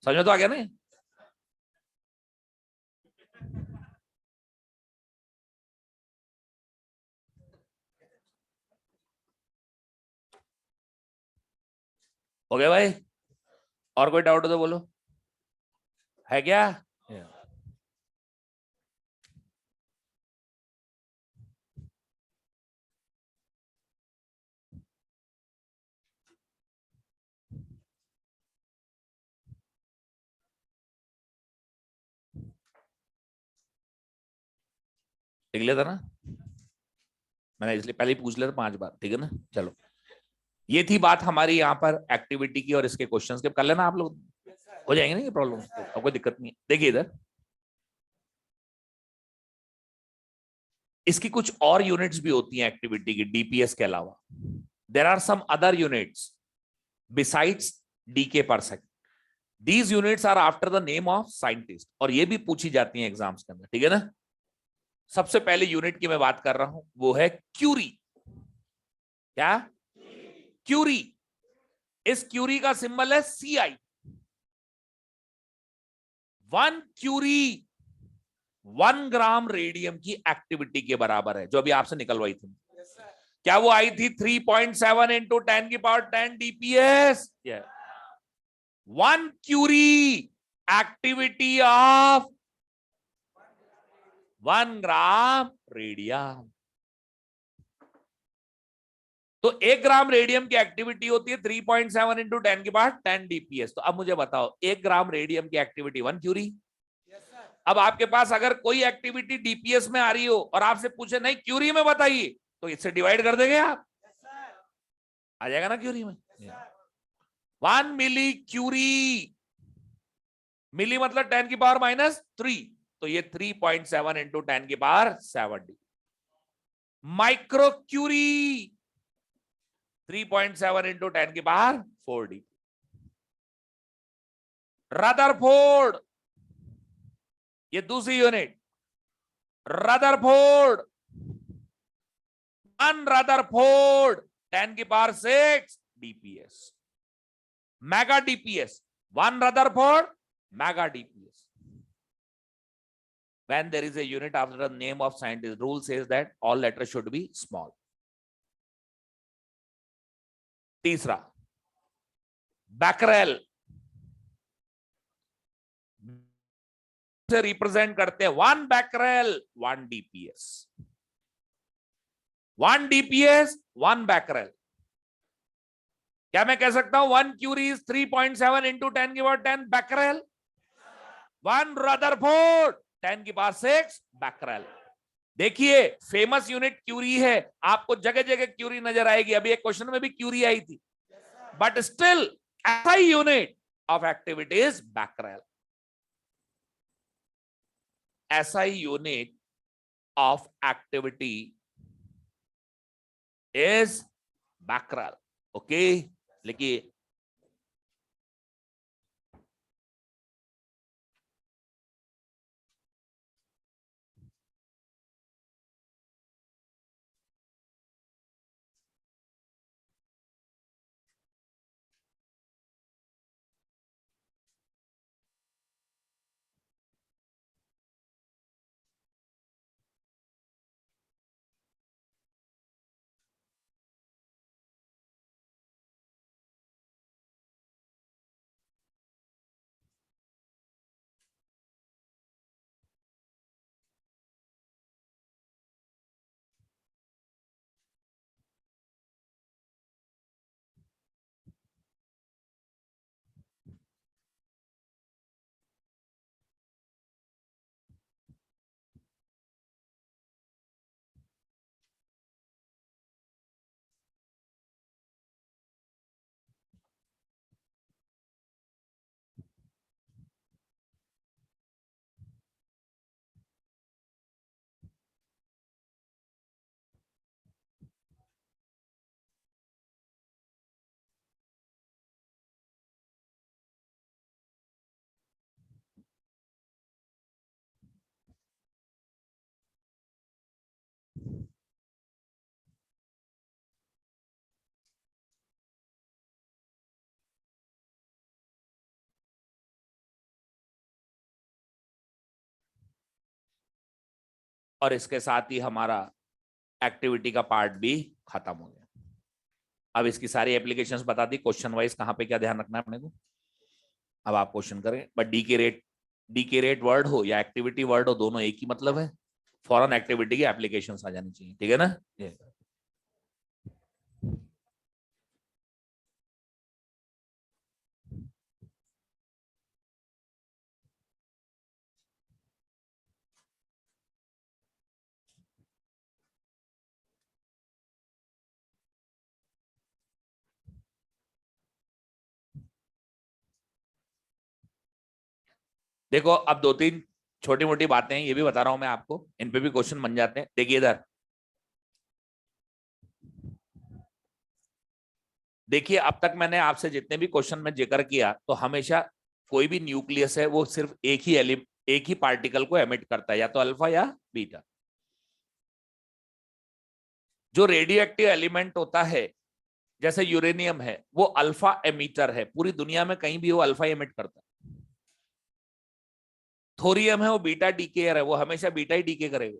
A: समझ में तो आ गया ना? हो गया भाई? और कोई डाउट हो तो बोलो। है क्या? लिख लिया था ना मैंने, इसलिए पहले ही पूछ लिया था 5 बार। ठीक है ना? चलो ये थी बात हमारी यहाँ पर एक्टिविटी की और इसके क्वेश्चंस के। कर लेना आप लोग, हो जाएंगे ना ये प्रॉब्लम, अब कोई दिक्कत नहीं है। देखिए इधर इसकी कुछ और यूनिट्स भी होती हैं एक्टिविटी की डीपीएस के अलावा। There are some other units besides decay per second these units are after the name of scientist, और ये भी पूछी जाती है एग्जाम्स के अंदर, ठीक है ना। सबसे पहले यूनिट की मैं बात कर रहा हूं, वो है क्यूरी। क्या? क्यूरी। इस क्यूरी का सिंबल है CI। 1 क्यूरी 1 ग्राम रेडियम की एक्टिविटी के बराबर है, जो अभी आपसे निकलवाई थी। क्या वो आई थी 3.7 इंटू 10 की power 10 DPS? 1 curie activity of 1 gram radium. तो 1 ग्राम रेडियम की एक्टिविटी होती है 3.7 इंटू 10 की पावर 10 DPS। तो अब मुझे बताओ, 1 ग्राम रेडियम की एक्टिविटी 1 क्यूरी। अब आपके पास अगर कोई एक्टिविटी DPS में आ रही हो और आपसे पूछे नहीं क्यूरी में बताइए, तो इससे डिवाइड कर देंगे आप, आ जाएगा ना क्यूरी में। 1 मिली क्यूरी, मिली मतलब 10 की पावर -3, तो ये 3.7 इंटू 10 की power 7D। Micro Curie 3.7 into 10 की पावर 4D। रदरफोर्ड, ये दूसरी यूनिट, रदरफोर्ड 1 रदरफोर्ड 10 की power 6 DPS। Mega DPS 1 Rutherford mega DPS। When there is a unit after the name of scientist, rule says that all letters should be small. तीसरा, Becquerel से represent करते हैं 1 Becquerel 1 DPS। 1 DPS 1 Becquerel. क्या मैं कह सकता हूं 1 Curie 3.7 into 10 की पावर 10 बैकरेल। 1 रदरफोर्ड 10 की पावर 6 बैकरेल। देखिए फेमस यूनिट क्यूरी है, आपको जगह जगह क्यूरी नजर आएगी। अभी एक क्वेश्चन में भी क्यूरी आई थी, but still SI unit of activity is Becquerel. SI unit of activity is Becquerel. Okay, लिखिए और इसके साथ ही हमारा एक्टिविटी का पार्ट भी खत्म हो गया। अब इसकी सारी एप्लीकेशंस बता दी, क्वेश्चन वाइज कहां पे क्या ध्यान रखना है अपने को। अब आप क्वेश्चन करें, बट डी के रेट वर्ड हो या एक्टिविटी वर्ड हो, दोनों एक ही मतलब है। फॉरन एक्टिविटी की एप्लीकेशंस आ जानी चाहिए, ठीक है ना। देखो अब 2-3 छोटी मोटी बातें हैं, ये भी बता रहा हूं मैं आपको, इन पे भी क्वेश्चन बन जाते हैं। देखिए इधर, देखिए अब तक मैंने आपसे जितने भी क्वेश्चन में जिक्र किया, तो हमेशा कोई भी न्यूक्लियस है वो सिर्फ एक ही पार्टिकल को एमिट करता है, या तो अल्फा या बीटा। जो रेडियो एक्टिव एलिमेंट होता है जैसे यूरेनियम है, वो अल्फा एमिटर है, पूरी दुनिया में कहीं भी वो अल्फा एमिट करता है। थोरियम है वो बीटा डीकेयर है, वो हमेशा बीटा ही डीके करेगा।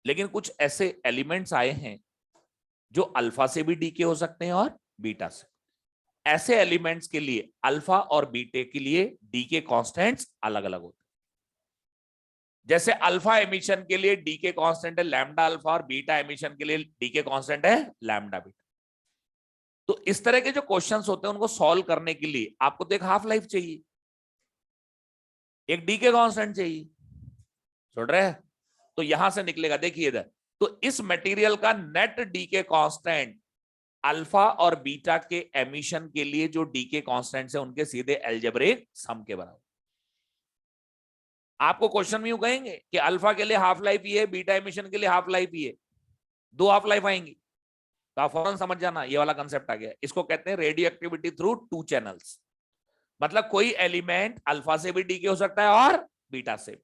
A: लेकिन कुछ ऐसे एलिमेंट्स आए हैं जो अल्फा से भी डीके हो सकते हैं और बीटा से। ऐसे एलिमेंट्स के लिए अल्फा और बीटे के लिए डीके कांस्टेंट्स अलग अलग होते हैं। जैसे अल्फा एमिशन के लिए डीके कांस्टेंट है लैम्डा अल्फा, और बीटा एमिशन के लिए डीके कांस्टेंट है लैम्डा बीटा। तो इस तरह के जो क्वेश्चंस होते हैं उनको सॉल्व करने के लिए आपको तो एक हाफ लाइफ चाहिए, एक डीके कांस्टेंट चाहिए। सुन रहे हैं? तो यहां से निकलेगा, देखिए इधर, तो इस मटेरियल का नेट डीके कांस्टेंट अल्फा और बीटा के एमिशन के लिए जो डीके कांस्टेंट्स है उनके सीधे अलजेब्रिक सम के बराबर। आपको क्वेश्चन में यूं कहेंगे कि अल्फा के लिए हाफ लाइफ ये है, बीटा एमिशन के लिए हाफ लाइफ ये, दो हाफ लाइफ आएंगी, तो आप फौरन समझ जाना ये वाला कंसेप्ट आ गया। इसको कहते हैं radio activity through to channels. मतलब कोई एलिमेंट अल्फा से भी डीके हो सकता है और बीटा से,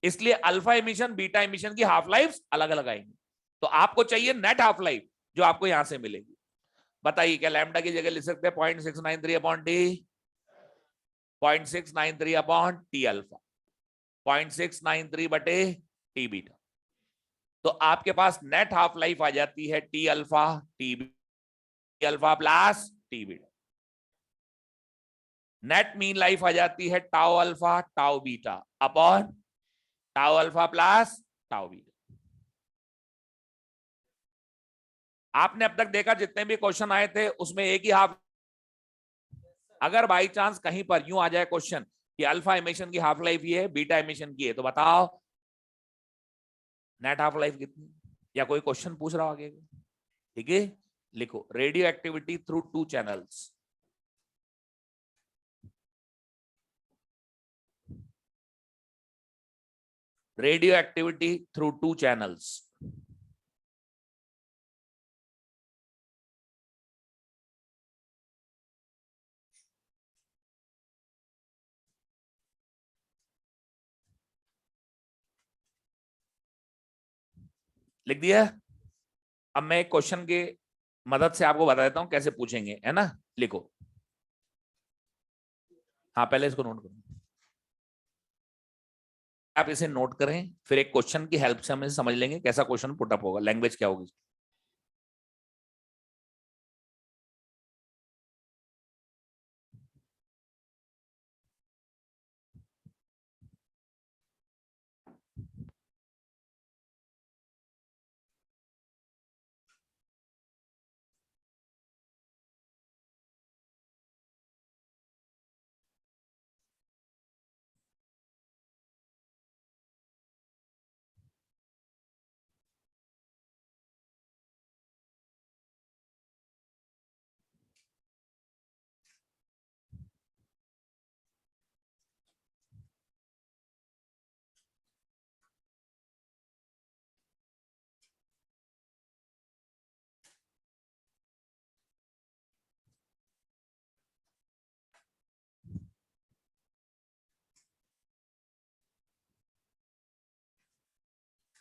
A: इसलिए अल्फा एमिशन बीटा एमिशन की हाफ लाइफ अलग अलग आएंगी। तो आपको चाहिए नेट हाफ लाइफ जो आपको यहां से मिलेगी। बताइए क्या लैम्डा की जगह लिख सकते हैं 0.693 upon T, 0.693 upon T alpha, 0.693 बटे टी बीटा। तो आपके पास नेट हाफ लाइफ आ जाती है T alpha plus T beta. Net mean life आ जाती है tau alpha tau beta upon tau alpha plus tau beta. आपने अब तक देखा जितने भी क्वेश्चन आए थे उसमें एक ही हाफ। अगर बाई चांस कहीं पर यूं आ जाए क्वेश्चन कि अल्फा एमिशन की हाफ लाइफ ये है, बीटा एमिशन की है, तो बताओ नेट हाफ लाइफ कितनी, या कोई क्वेश्चन पूछ रहा हो आगे। ठीक है, लिखो radio activity through to channels. Radio activity through to channels. लिख दिया। अब मैं एक क्वेश्चन के मदद से आपको बता देता हूं कैसे पूछेंगे, है ना। लिखो, हाँ पहले इसको नोट करो। आप इसे नोट करें, फिर एक क्वेश्चन की हेल्प से हम इसे समझ लेंगे कैसा क्वेश्चन पुटअप होगा, लैंग्वेज क्या होगी।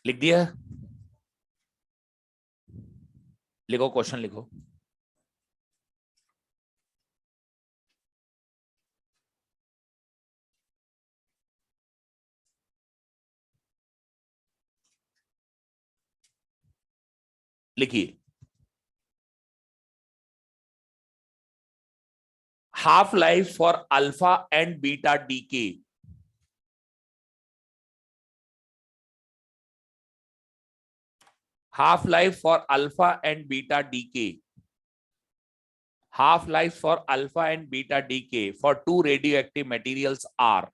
A: लिख दिया। लिखो, क्वेश्चन लिखो। लिखिए, half life for alpha and beta decay, half life for alpha and beta decay, half life for alpha and beta decay for two radioactive materials are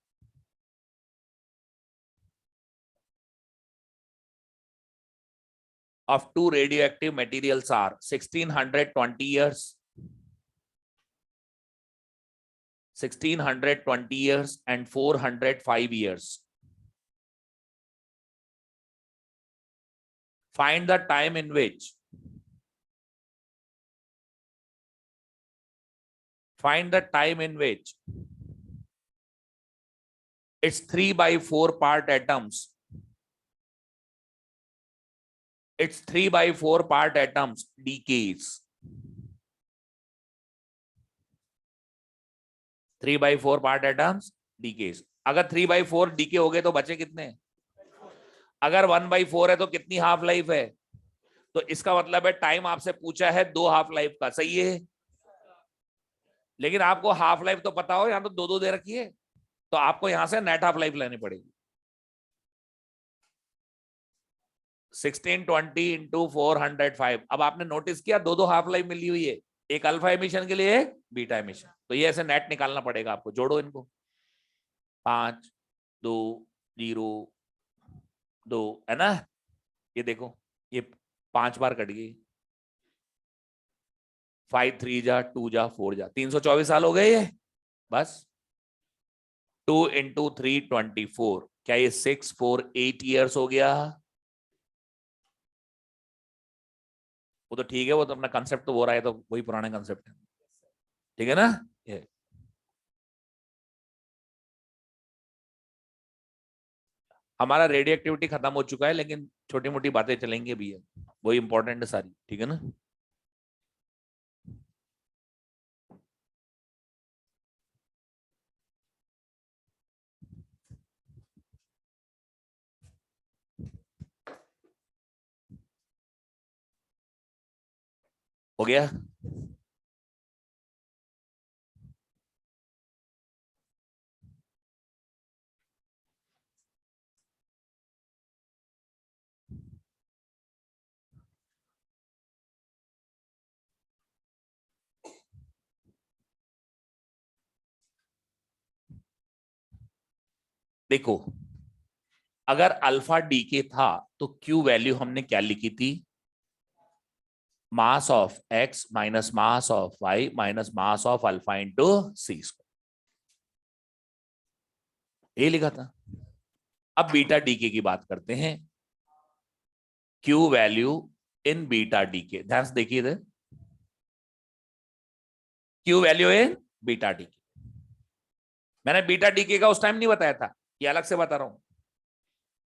A: of two radioactive materials are 1620 years, 1620 years and 405 years. Find the time in which its 3/4 part atoms, its 3/4 part atoms decays. 3/4 part atoms decays. अगर 3/4 DK हो गए तो बचे कितने? अगर 1/4 है तो कितनी हाफ लाइफ है? तो इसका मतलब है टाइम आपसे पूछा है 2 हाफ लाइफ का, सही है। लेकिन आपको हाफ लाइफ तो पता हो, यहां तो 2 दे रखी है, तो आपको यहां से नेट हाफ लाइफ लेनी पड़ेगी। 1620 इंटू 405। अब आपने नोटिस किया 2 हाफ लाइफ मिली हुई है, एक अल्फा एमिशन के लिए, एक बीटा एमिशन। तो ये ऐसे नेट निकालना पड़ेगा आपको। जोड़ो इनको, 5 2 0 2, है ना। ये देखो, ये 5 बार कट गई। 5 3 जा 2 जा 4 जा 324 साल हो गए ये बस। 2 इंटू 3 24, क्या ये 6 4 8 ईयर्स हो गया? वो तो ठीक है, वो तो अपना कंसेप्ट तो वो रहा है, तो वही पुराने कंसेप्ट है, ठीक है ना। ये हमारा रेडियो एक्टिविटी खत्म हो चुका है, लेकिन छोटी मोटी बातें चलेंगे भी है, वही इंपॉर्टेंट है सारी, ठीक है ना। हो गया। देखो, अगर अल्फा डीके था तो क्यू वैल्यू हमने क्या लिखी थी? Mass of x minus mass of y minus mass of alpha into C square, ये लिखा था। अब बीटा डीके की बात करते हैं। Q value in beta decay, ध्यान से देखिए इधर, Q value in beta decay. मैंने बीटा डीके का उस टाइम नहीं बताया था, ये अलग से बता रहा हूं।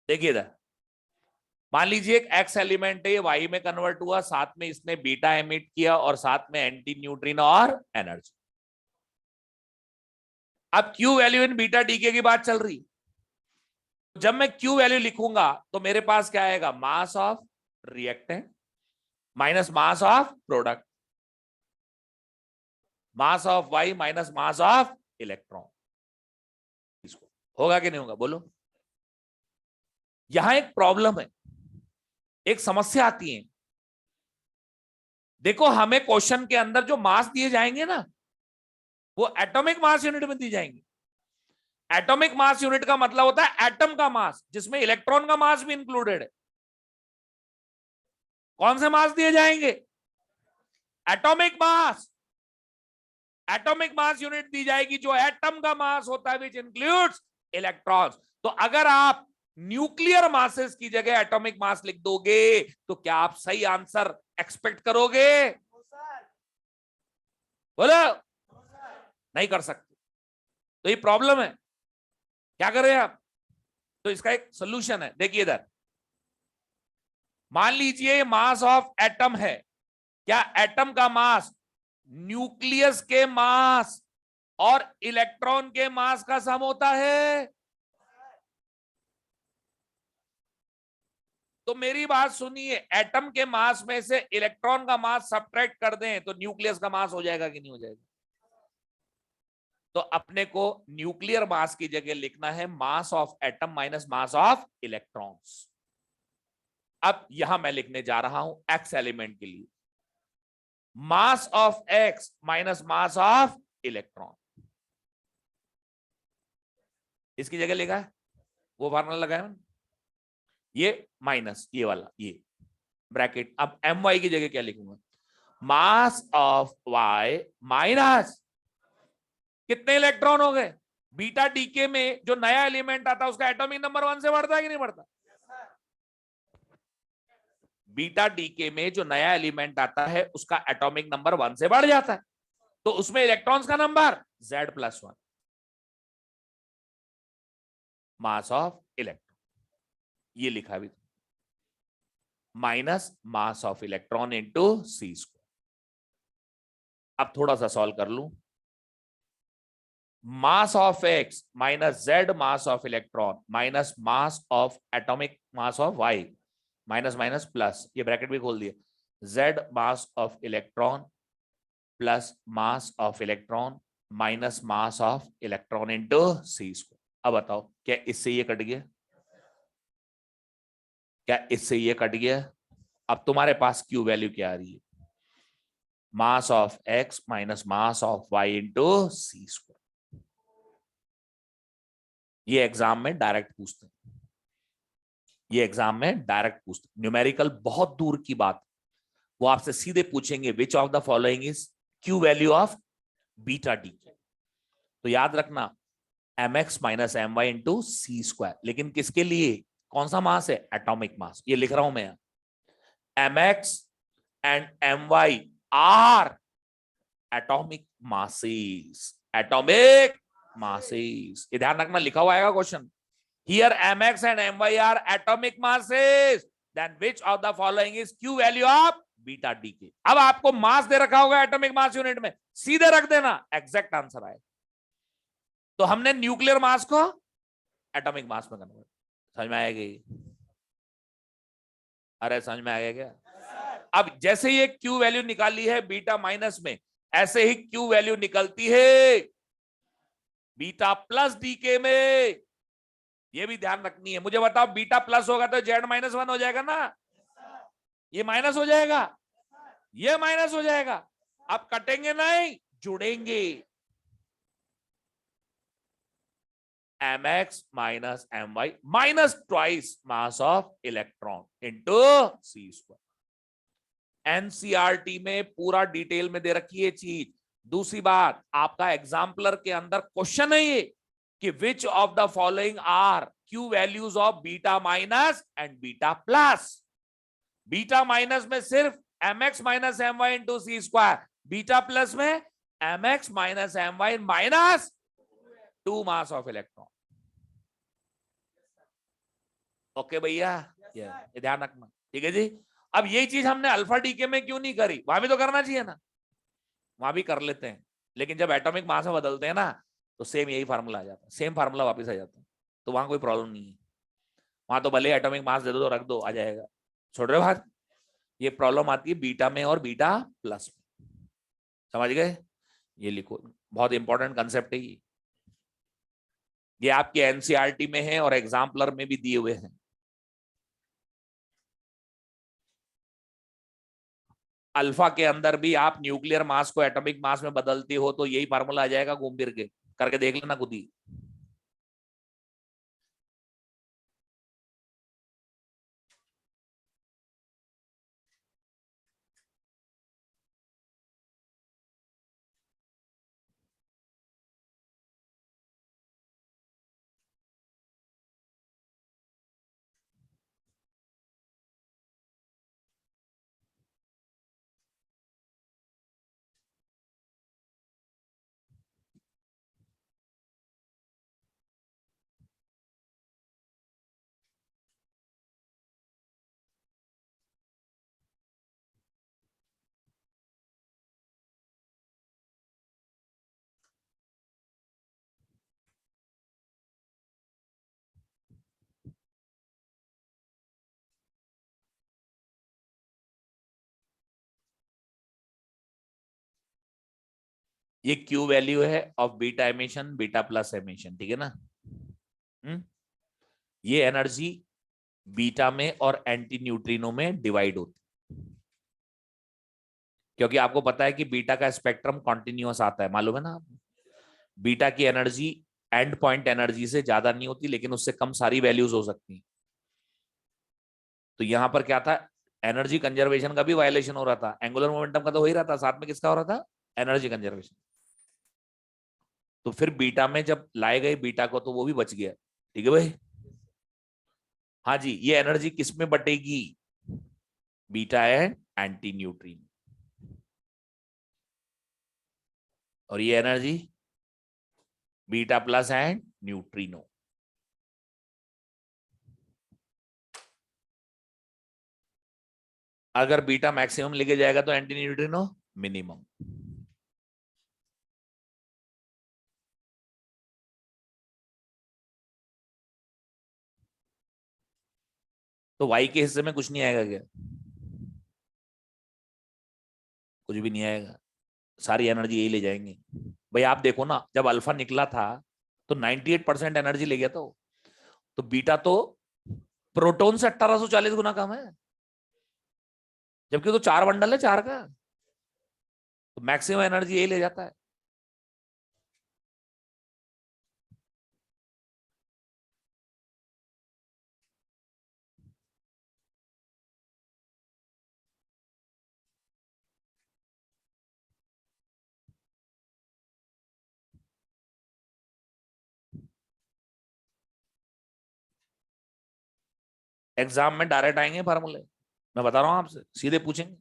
A: देखिए इधर, मान लीजिए एक एक्स एलिमेंट है, ये वाई में कन्वर्ट हुआ, साथ में इसने बीटा एमिट किया और साथ में एंटी न्यूट्रिनो और एनर्जी। अब Q value in beta decay की बात चल रही। जब मैं क्यू वैल्यू लिखूंगा तो मेरे पास क्या आएगा? Mass of reactant minus mass of product, mass of y minus mass of electron. होगा कि नहीं होगा बोलो? यहां एक प्रॉब्लम है, एक समस्या आती है। देखो, हमें क्वेश्चन के अंदर जो मास दिए जाएंगे ना, वो एटॉमिक मास यूनिट में दी जाएंगे। एटॉमिक मास यूनिट का मतलब होता है एटम का मास, जिसमें इलेक्ट्रॉन का मास भी इंक्लूडेड है। कौन से मास दिए जाएंगे? Atomic mass. Atomic mass unit दी जाएगी जो एटम का मास होता है, विच इंक्लूड्स इलेक्ट्रॉन्स। तो अगर आप न्यूक्लियर मासेस की जगह एटॉमिक मास लिख दोगे तो क्या आप सही आंसर एक्सपेक्ट करोगे? बोलो, नहीं कर सकते। तो ये प्रॉब्लम है, क्या करें आप? तो इसका एक सोल्यूशन है, देखिए इधर। मान लीजिए मास ऑफ एटम है, क्या एटम का मास न्यूक्लियस के मास और इलेक्ट्रॉन के मास का सम होता है? तो मेरी बात सुनिए, एटम के मास में से इलेक्ट्रॉन का मास सब्ट्रैक्ट कर दें तो न्यूक्लियस का मास हो जाएगा कि नहीं हो जाएगा? तो अपने को न्यूक्लियर मास की जगह लिखना है mass of atom minus mass of electrons. अब यहां मैं लिखने जा रहा हूं एक्स एलिमेंट के लिए मास of x minus mass of electron. इसकी जगह लिखा है, वो फार्मूला लगाया, ये माइनस ये वाला, ये ब्रैकेट। अब एम वाई की जगह क्या लिखूंगा? मास ऑफ वाई माइनस कितने इलेक्ट्रॉन हो गए? बीटा डीके में जो नया एलिमेंट आता है उसका एटॉमिक नंबर 1 से बढ़ता है कि नहीं बढ़ता? बीटा डीके में जो नया एलिमेंट आता है उसका एटॉमिक नंबर 1 से बढ़ जाता है, तो उसमें इलेक्ट्रॉन्स का number Z+1। Mass of electron, ये लिखा भी minus mass of electron into C square. अब थोड़ा सा सॉल्व कर लूं, mass of x minus z mass of electron minus mass of atomic mass of y, minus minus plus, ये bracket भी खोल दिया, z mass of electron plus mass of electron minus mass of electron into C square. अब बताओ क्या इससे ये cut गया, क्या इससे ये कट गया? अब तुम्हारे पास क्यू वैल्यू क्या आ रही है, mass of x minus mass of y into C square. ये एग्जाम में डायरेक्ट पूछते हैं, ये एग्जाम में डायरेक्ट पूछते हैं, न्यूमेरिकल बहुत दूर की बात, वो आपसे सीधे पूछेंगे which of the following is Q value of beta D. तो याद रखना M x minus M Y into सी स्क्वायर, लेकिन किसके लिए, कौन सा मास है, एटॉमिक मास, ये लिख रहा हूं मैं, m x and m y are atomic masses, atomic masses, ये ध्यान रखना, लिखा हुआ आएगा question, here mx and my are atomic masses, then which of the following is q value of beta D के। अब आपको मास दे रखा होगा एटॉमिक मास यूनिट में, सीधे रख देना, एग्जैक्ट आंसर आए। तो हमने न्यूक्लियर मास को एटॉमिक मास में कन्वर्ट, समझ में आएगी? अरे समझ में आएगा क्या? अब जैसे ये क्यू वैल्यू निकाली है बीटा माइनस में, ऐसे ही क्यू वैल्यू निकलती है बीटा प्लस डी के में, ये भी ध्यान रखनी है। मुझे बताओ बीटा प्लस होगा तो जेड माइनस वन हो जाएगा ना, ये माइनस हो जाएगा, ये माइनस हो जाएगा, अब कटेंगे नहीं, जुड़ेंगे, m x minus M Y minus twice mass of electron into C square. NCERT में पूरा डिटेल में दे रखी है चीज। दूसरी बात, आपका एग्जाम्पलर के अंदर क्वेश्चन है ये कि which of the following are Q values of beta minus and beta plus. Beta minus में सिर्फ M x minus M Y into सी स्क्वायर, बीटा प्लस में M x minus M Y minus 2 mass of electron. Okay भैया, ये ध्यान रखना, ठीक है जी। अब यही चीज हमने अल्फा डीके में क्यों नहीं करी, वहां भी तो करना चाहिए ना, वहां भी कर लेते हैं, लेकिन जब एटॉमिक मास में बदलते हैं ना तो सेम यही फार्मूला आ जाता है, सेम फार्मूला वापस आ जाता है, तो वहां कोई प्रॉब्लम नहीं है। वहां तो भले एटॉमिक मास दे दो तो रख दो, आ जाएगा। छोड़ रहे बात, ये प्रॉब्लम आती है बीटा में और बीटा प्लस में, समझ गए? ये लिखो, बहुत इंपॉर्टेंट कंसेप्ट है ये आपके एनसीईआरटी में है और एग्जाम्पलर में भी दिए हुए हैं। अल्फा के अंदर भी आप न्यूक्लियर मास को एटॉमिक मास में बदलती हो तो यही फार्मूला आ जाएगा घूम फिर के, करके देख लेना खुद ही। ये क्यू वैल्यू है of beta emission, beta plus emission, ठीक है ना। ये एनर्जी बीटा में और एंटी न्यूट्रिनो में डिवाइड होती, क्योंकि आपको पता है कि बीटा का स्पेक्ट्रम कॉन्टिन्यूअस आता है, मालूम है ना आपको। बीटा की एनर्जी एंड पॉइंट एनर्जी से ज्यादा नहीं होती, लेकिन उससे कम सारी वैल्यूज हो सकती हैं। तो यहां पर क्या था, एनर्जी कंजर्वेशन का भी वायलेशन हो रहा था, एंगुलर मोमेंटम का तो हो ही रहा था, साथ में किसका हो रहा था, एनर्जी कंजर्वेशन। तो फिर बीटा में जब लाए गए बीटा को तो वो भी बच गया, ठीक है भाई। हाँ जी, ये एनर्जी किस में बटेगी, बीटा एंड एंटी न्यूट्रिनो, और ये energy beta plus and neutrino. अगर बीटा मैक्सिमम लेके जाएगा तो एंटी न्यूट्रिनो मिनिमम। तो वाई के हिस्से में कुछ नहीं आएगा क्या? कुछ भी नहीं आएगा, सारी एनर्जी यही ले जाएंगे। भाई आप देखो ना, जब अल्फा निकला था तो 98% एनर्जी ले गया था तो बीटा तो प्रोटॉन से 1840 गुना कम है, जबकि तो 4 बंडल है 4 का, तो मैक्सिमम एनर्जी यही ले जाता है। एग्जाम में डायरेक्ट आएंगे फार्मूले, मैं बता रहा हूं आपसे, सीधे पूछेंगे।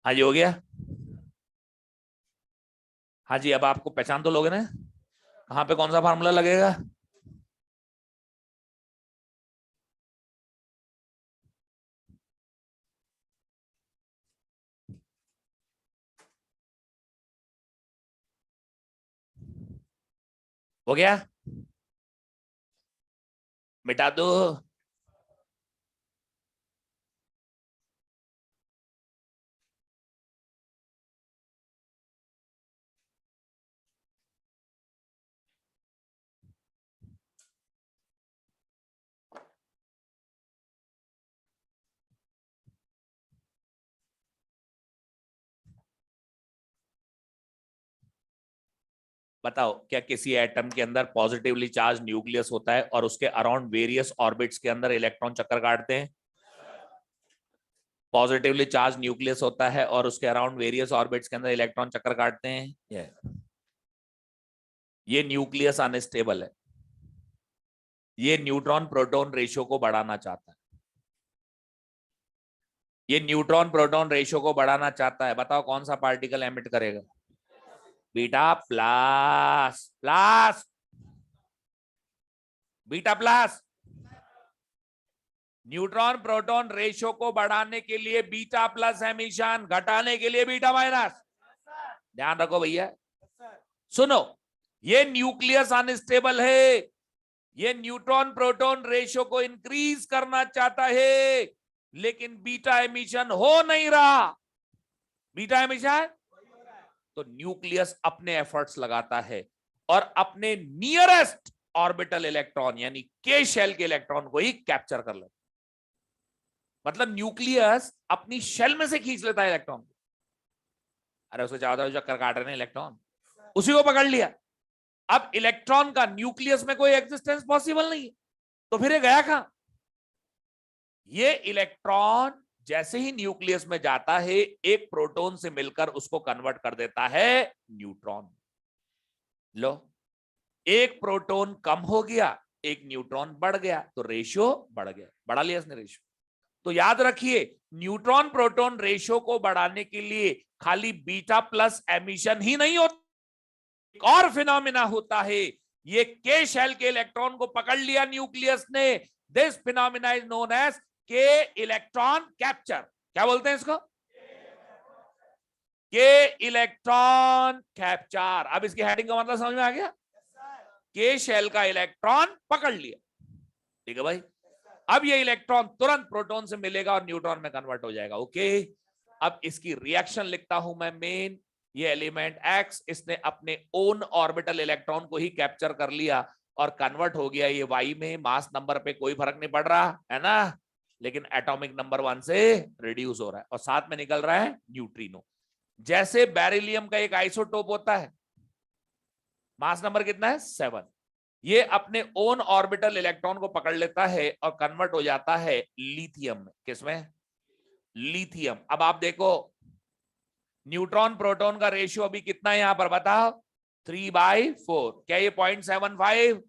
A: हाँ जी हो गया। हाँ जी, अब आपको पहचान तो लोगे ना, कहाँ पे कौन सा फार्मूला लगेगा? हो गया, मिटा दो। बताओ, क्या किसी एटम के अंदर पॉजिटिवली चार्ज न्यूक्लियस होता है और उसके अराउंड वेरियस ऑर्बिट्स के अंदर इलेक्ट्रॉन चक्कर काटते हैं? पॉजिटिवली चार्ज न्यूक्लियस होता है और उसके अराउंड वेरियस ऑर्बिट्स के अंदर इलेक्ट्रॉन चक्कर काटते हैं। ये न्यूक्लियस अनस्टेबल है, ये न्यूट्रॉन प्रोटॉन रेशियो को बढ़ाना चाहता है, ये न्यूट्रॉन प्रोटॉन रेशियो को बढ़ाना चाहता है। बताओ कौन सा पार्टिकल एमिट करेगा? Beta plus plus, beta plus. Neutron proton ratio को बढ़ाने के लिए बीटा प्लस एमिशन, घटाने के लिए बीटा माइनस। ध्यान रखो भैया, सुनो, ये न्यूक्लियस अनस्टेबल है, ये न्यूट्रॉन प्रोटॉन रेशियो को इंक्रीज करना चाहता है, लेकिन बीटा एमिशन हो नहीं रहा। बीटा एमिशन तो न्यूक्लियस अपने एफर्ट्स लगाता है और अपने नियरेस्ट ऑर्बिटल इलेक्ट्रॉन यानी के शेल के इलेक्ट्रॉन को ही कैप्चर कर लेता। मतलब न्यूक्लियस अपनी शेल में से खींच लेता है इलेक्ट्रॉन। अरे उसको चाहता चक्कर काट रहे हैं इलेक्ट्रॉन, उसी को पकड़ लिया। अब इलेक्ट्रॉन का न्यूक्लियस में कोई एग्जिस्टेंस पॉसिबल नहीं है, तो फिर ये गया कहां? ये इलेक्ट्रॉन जैसे ही न्यूक्लियस में जाता है, एक प्रोटॉन से मिलकर उसको कन्वर्ट कर देता है न्यूट्रॉन। लो, एक प्रोटॉन कम हो गया, एक न्यूट्रॉन बढ़ गया, तो रेशियो बढ़ गया, बढ़ा लिया इसने रेशियो। तो याद रखिए, न्यूट्रॉन प्रोटॉन रेशियो को बढ़ाने के लिए खाली बीटा प्लस एमिशन ही नहीं होता, एक और फिनोमिना होता है। ये के शेल के इलेक्ट्रॉन को पकड़ लिया न्यूक्लियस ने, this phenomena is known as K electron capture. क्या बोलते हैं इसको? के इलेक्ट्रॉन कैप्चर। अब इसकी हेडिंग का मतलब समझ में आ गया? के शेल का इलेक्ट्रॉन पकड़ लिया, ठीक है भाई। अब ये इलेक्ट्रॉन तुरंत प्रोटॉन से मिलेगा और न्यूट्रॉन में कन्वर्ट हो जाएगा। ओके, अब इसकी रिएक्शन लिखता हूं मैं मेन। ये एलिमेंट एक्स, इसने अपने ओन ऑर्बिटल इलेक्ट्रॉन को ही कैप्चर कर लिया और कन्वर्ट हो गया ये y में, मास नंबर पे कोई फर्क नहीं पड़ रहा है ना, लेकिन एटॉमिक नंबर 1 से रिड्यूस हो रहा है और साथ में निकल रहा है न्यूट्रिनो। जैसे बेरिलियम का एक आइसोटोप होता है, मास नंबर कितना है 7, ये अपने ओन ऑर्बिटल इलेक्ट्रॉन को पकड़ लेता है और कन्वर्ट हो जाता है लिथियम में। किसमें? लिथियम। अब आप देखो न्यूट्रॉन प्रोटॉन का रेशियो अभी कितना है यहां पर बताओ, 3/4। क्या ये 0.75?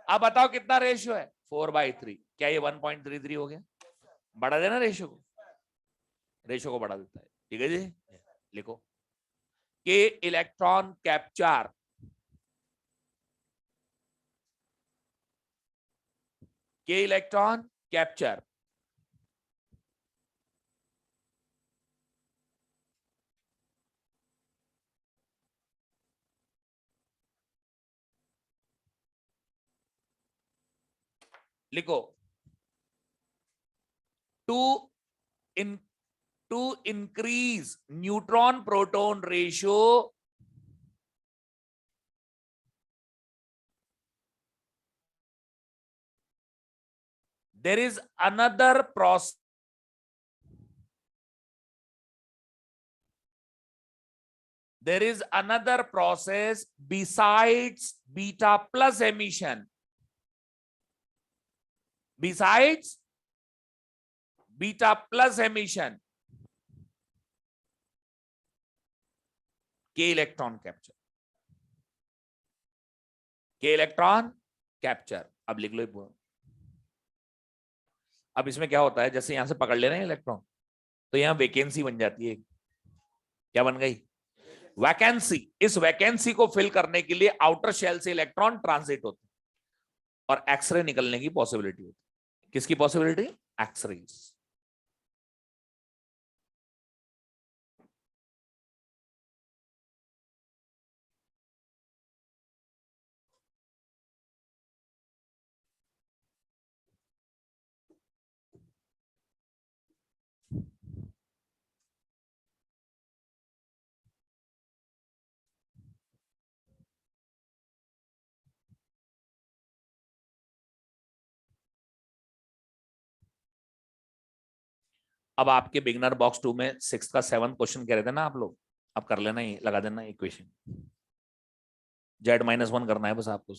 A: अब बताओ कितना रेशियो है, 4/3। क्या ये 1.33 हो गया? बढ़ा देना रेशियो को, रेशियो को बढ़ा देता है। ठीक है जी, लिखो K electron capture, K electron capture लिखो to in to increase neutron proton ratio, there is another process, there is another process besides beta plus emission, besides beta plus emission, के electron capture, K electron capture. अब लिख लो पूरा। अब इसमें क्या होता है, जैसे यहां से पकड़ ले रहे हैं इलेक्ट्रॉन, तो यहां वैकेंसी बन जाती है। क्या बन गई? वैकेंसी। इस वैकेंसी को फिल करने के लिए आउटर शेल से इलेक्ट्रॉन ट्रांजिट होते हैं और एक्सरे निकलने की पॉसिबिलिटी होती है। किसकी पॉसिबिलिटी? एक्सरे। अब आपके बिगनर बॉक्स 2 में 6th का 7th क्वेश्चन कह रहे थे ना आप लोग, अब कर लेना, ही लगा देना इक्वेशन, Z-1 करना है बस आपको।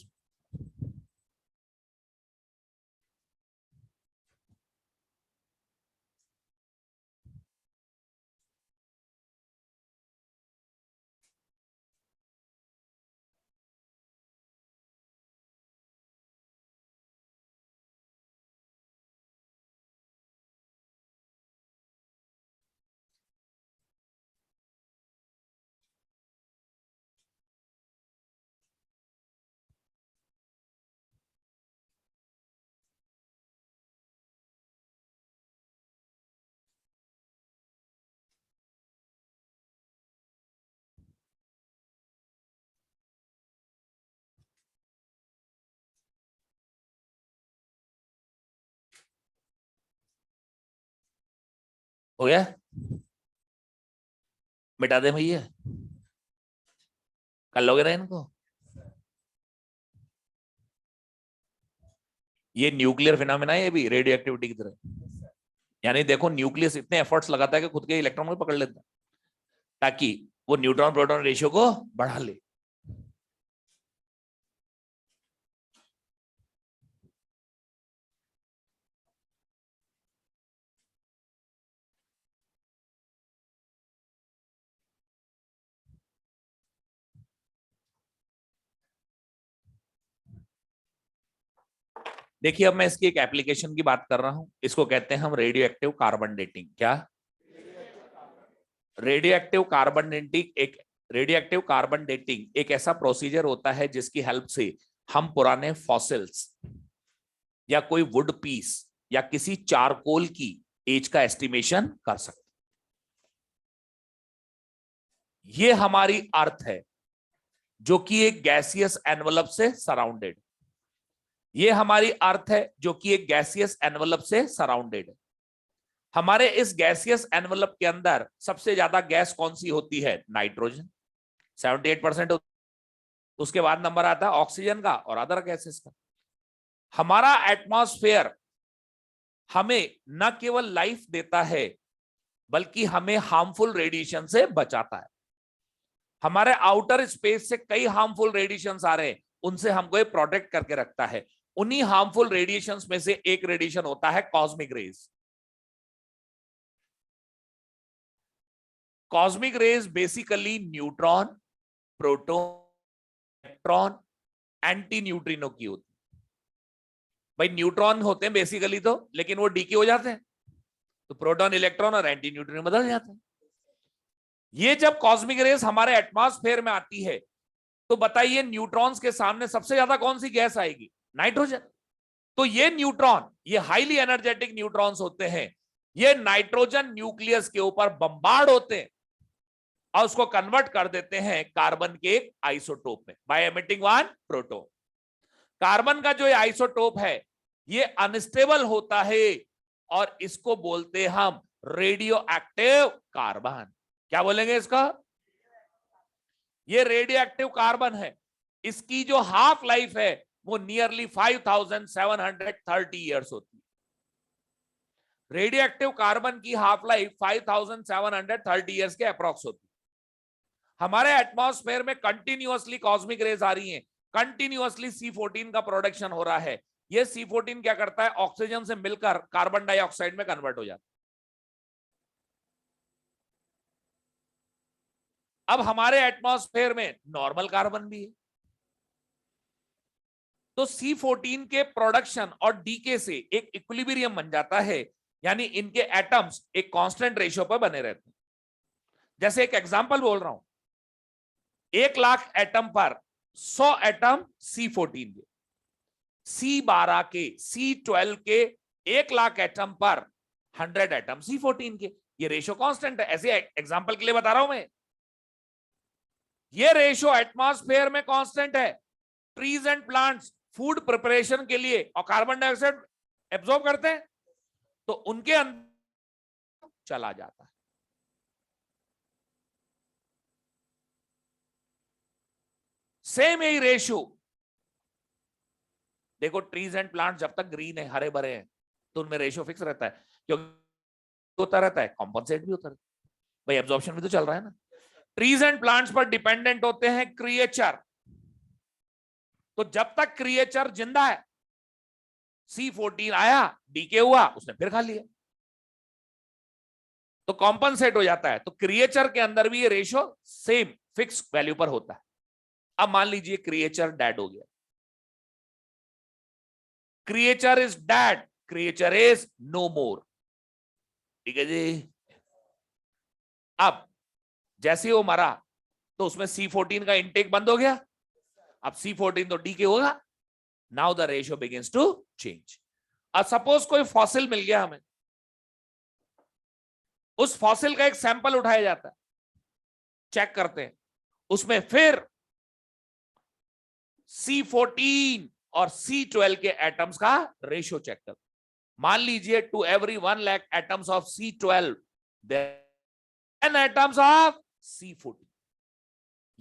A: हो गया? मिटा दे भैया, कर लोगे ना इनको? ये न्यूक्लियर फिनोमेना है, ये भी रेडियो एक्टिविटी की तरह। यानी देखो न्यूक्लियस इतने एफर्ट्स लगाता है कि खुद के इलेक्ट्रॉन को पकड़ लेता है ताकि वो न्यूट्रॉन प्रोटॉन रेशियो को बढ़ा ले। देखिए अब मैं इसकी एक एप्लीकेशन की बात कर रहा हूं, इसको कहते हैं हम रेडियो एक्टिव कार्बन डेटिंग। क्या? रेडियो एक्टिव कार्बन डेटिंग एक रेडियो एक्टिव कार्बन डेटिंग एक ऐसा प्रोसीजर होता है जिसकी हेल्प से हम पुराने फॉसिल्स या कोई वुड पीस या किसी चारकोल की एज का एस्टिमेशन कर सकते। ये हमारी अर्थ है जो कि एक गैसियस एनवलप से सराउंडेड, ये हमारी अर्थ है जो कि एक गैसियस एनवलप से सराउंडेड है। हमारे इस गैसियस एनवलप के अंदर सबसे ज्यादा गैस कौन सी होती है? नाइट्रोजन 78%। उसके बाद नंबर आता है ऑक्सीजन का और अदर गैसेस का। हमारा एटमॉस्फेयर हमें न केवल लाइफ देता है बल्कि हमें हार्मफुल रेडिएशन से बचाता है। हमारे आउटर स्पेस से कई हार्मफुल रेडिएशंस आ रहे हैं, उनसे हमको ये प्रोटेक्ट करके रखता है। उन्हीं हार्मफुल रेडिएशंस में से एक रेडिएशन होता है cosmic rays. Cosmic rays basically neutron, proton, electron, anti neutrino की होती है। भाई न्यूट्रॉन होते हैं बेसिकली तो, लेकिन वो डीके हो जाते हैं, तो प्रोटॉन, इलेक्ट्रॉन और एंटी न्यूट्रिनो बदल जाते हैं। ये जब कॉस्मिक रेज हमारे एटमॉस्फेयर में आती है तो बताइए न्यूट्रॉन्स के सामने सबसे ज्यादा कौन सी गैस आएगी? नाइट्रोजन। तो ये न्यूट्रॉन, ये हाईली एनर्जेटिक न्यूट्रॉन्स होते हैं, ये नाइट्रोजन न्यूक्लियस के ऊपर बम्बार्ड होते हैं और उसको कन्वर्ट कर देते हैं कार्बन के एक आइसोटोप में by emitting one proton. Carbon का जो आइसोटोप है ये अनस्टेबल होता है और इसको बोलते हम रेडियो एक्टिव कार्बन। क्या बोलेंगे इसका? ये रेडियो एक्टिव कार्बन है। इसकी जो हाफ लाइफ है वो नियरली 5730 ईयर्स होती है। रेडियो एक्टिव कार्बन की हाफ लाइफ 5730 ईयर्स के अप्रॉक्स होती है। हमारे एटमॉस्फेयर में कंटिन्यूअसली कॉस्मिक रेज आ रही हैं, कंटिन्यूअसली C14 का प्रोडक्शन हो रहा है। ये C14 क्या करता है? ऑक्सीजन से मिलकर कार्बन डाइऑक्साइड में कन्वर्ट हो जाता है। अब हमारे एटमॉस्फेयर में नॉर्मल कार्बन भी है, तो C14 के प्रोडक्शन और डीके से एक इक्विलिब्रियम बन जाता है, यानी इनके एटम्स एक कांस्टेंट रेशियो पर बने रहते हैं। जैसे एक एग्जांपल बोल रहा हूं, 1,00,000 एटम पर 100 एटम C14 के, C12 के, C12 के 1,00,000 एटम पर 100 एटम C14 के। ये रेशियो कांस्टेंट है, ऐसे एग्जांपल के लिए बता रहा हूं मैं। ये रेशियो एटमॉस्फेयर में कांस्टेंट है। Trees and plants food preparation के लिए और कार्बन डाइऑक्साइड एब्जॉर्ब करते हैं, तो उनके अंदर चला जाता है। सेम यही रेशियो देखो, ट्रीज एंड प्लांट्स जब तक ग्रीन है, हरे भरे हैं, तो उनमें रेशियो फिक्स रहता है, क्योंकि होता रहता है, कॉम्पनसेट भी होता रहता है, भाई एब्जॉर्प्शन भी तो चल रहा है ना। ट्रीज एंड प्लांट्स पर डिपेंडेंट होते हैं क्रिएचर, तो जब तक क्रिएचर जिंदा है, C14 आया, डीके हुआ, उसने फिर खा लिया, तो कॉम्पनसेट हो जाता है। तो क्रिएचर के अंदर भी ये रेशियो सेम फिक्स वैल्यू पर होता है। अब मान लीजिए क्रिएचर डेड हो गया, creature is dead, creature is no more, ठीक है जी। अब जैसे वो मरा तो उसमें C14 का इंटेक बंद हो गया, अब C14 तो डीके होगा, now the ratio begins to change. अब सपोज कोई फॉसिल मिल गया हमें, उस फॉसिल का एक सैंपल उठाया जाता है, चेक करते हैं, उसमें फिर C14 और C12 के एटम्स का रेशियो चेक करते। मान लीजिए to every 1,00,000 atoms of C12 there 10 atoms of C14।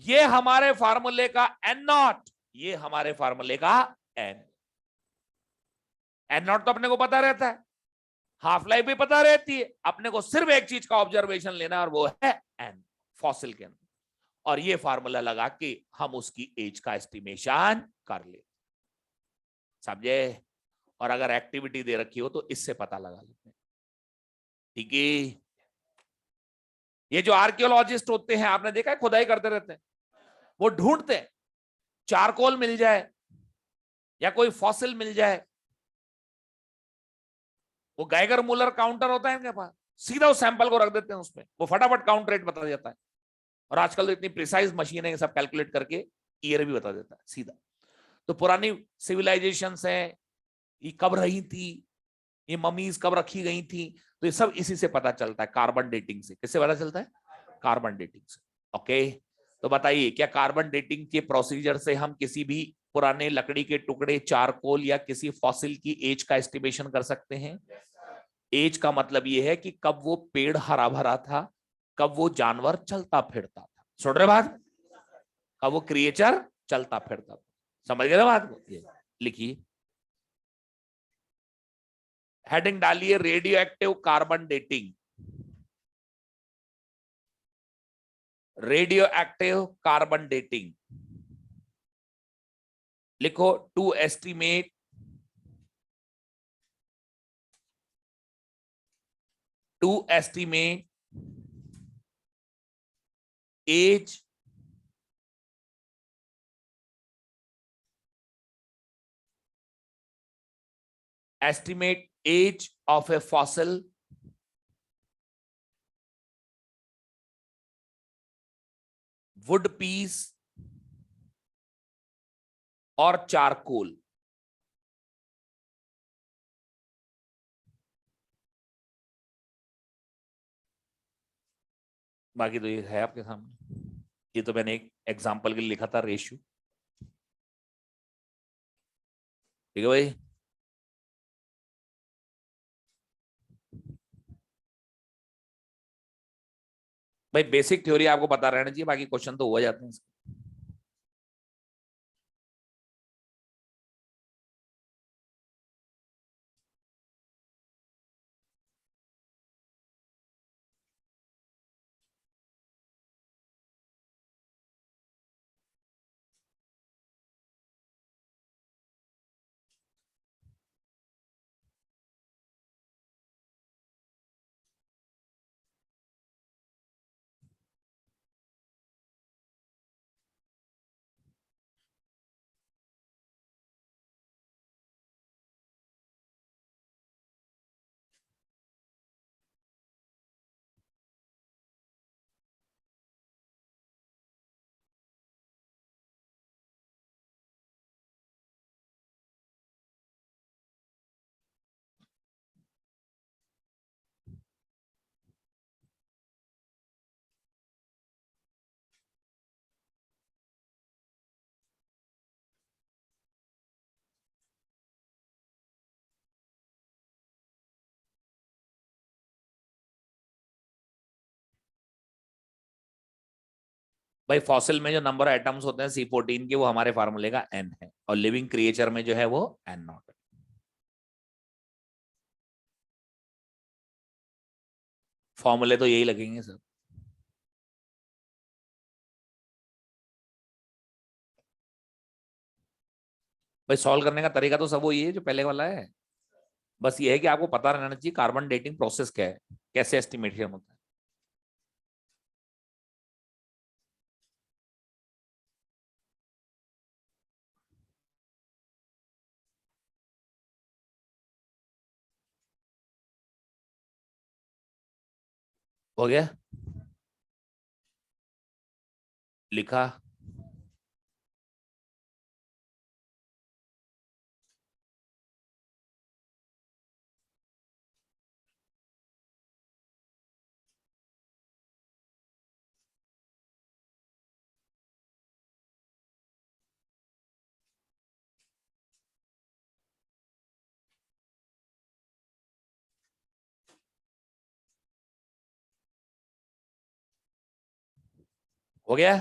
A: ये हमारे फार्मूले का N0, ये हमारे फार्मूले का N। N0 तो अपने को पता रहता है, हाफ लाइफ भी पता रहती है, अपने को सिर्फ एक चीज का ऑब्जर्वेशन लेना है और वो है N फॉसिल के अंदर, और ये फार्मूला लगा के हम उसकी एज का एस्टिमेशन कर ले, समझे? और अगर एक्टिविटी दे रखी हो तो इससे पता लगा लेते हैं, ठीक है। ये जो आर्कियोलॉजिस्ट होते हैं, आपने देखा है खुदाई करते रहते हैं, वो ढूंढते हैं चारकोल मिल जाए या कोई फॉसिल मिल जाए, वो गाइगर मूलर काउंटर होता है इनके पास, सीधा उस सैंपल को रख देते हैं उसमें, वो फटाफट काउंट रेट बता देता है। और आजकल तो इतनी प्रिसाइज मशीन है, सब कैलकुलेट करके ईयर भी बता देता है सीधा। तो पुरानी सिविलाइजेशंस हैं, ये कब रही थी, ये ममीज कब रखी गई थी, तो ये सब इसी से पता चलता है, कार्बन डेटिंग से। किससे पता चलता है? कार्बन डेटिंग से। ओके, तो बताइए क्या कार्बन डेटिंग के प्रोसीजर से हम किसी भी पुराने लकड़ी के टुकड़े, चारकोल या किसी फॉसिल की एज का एस्टिमेशन कर सकते हैं? एज का मतलब ये है कि कब वो पेड़ हरा भरा था, कब वो जानवर चलता फिरता था, सुन रहे बात? कब वो क्रिएचर चलता फिरता था, समझ गए ना बात को? लिखिए हेडिंग डालिए radioactive carbon dating, radioactive carbon dating लिखो। To estimate age of a fossil wood piece और चारकोल। बाकी तो ये है आपके सामने, ये तो मैंने एक एग्जांपल के लिए लिखा था रेशियो। ठीक है भाई, भाई बेसिक थ्योरी आपको पता रहना चाहिए, बाकी क्वेश्चन तो हो जाते हैं। भाई फॉसिल में जो नंबर एटम्स होते हैं C14 के, वो हमारे फार्मूले का n है, और लिविंग क्रिएचर में जो है वो n0 है। फॉर्मूले तो यही लगेंगे सर। भाई सॉल्व करने का तरीका तो सब वही है जो पहले वाला है, बस ये है कि आपको पता रहना चाहिए कार्बन डेटिंग प्रोसेस क्या है, कैसे एस्टिमेशन होता है। हो गया, लिखा। हो गया,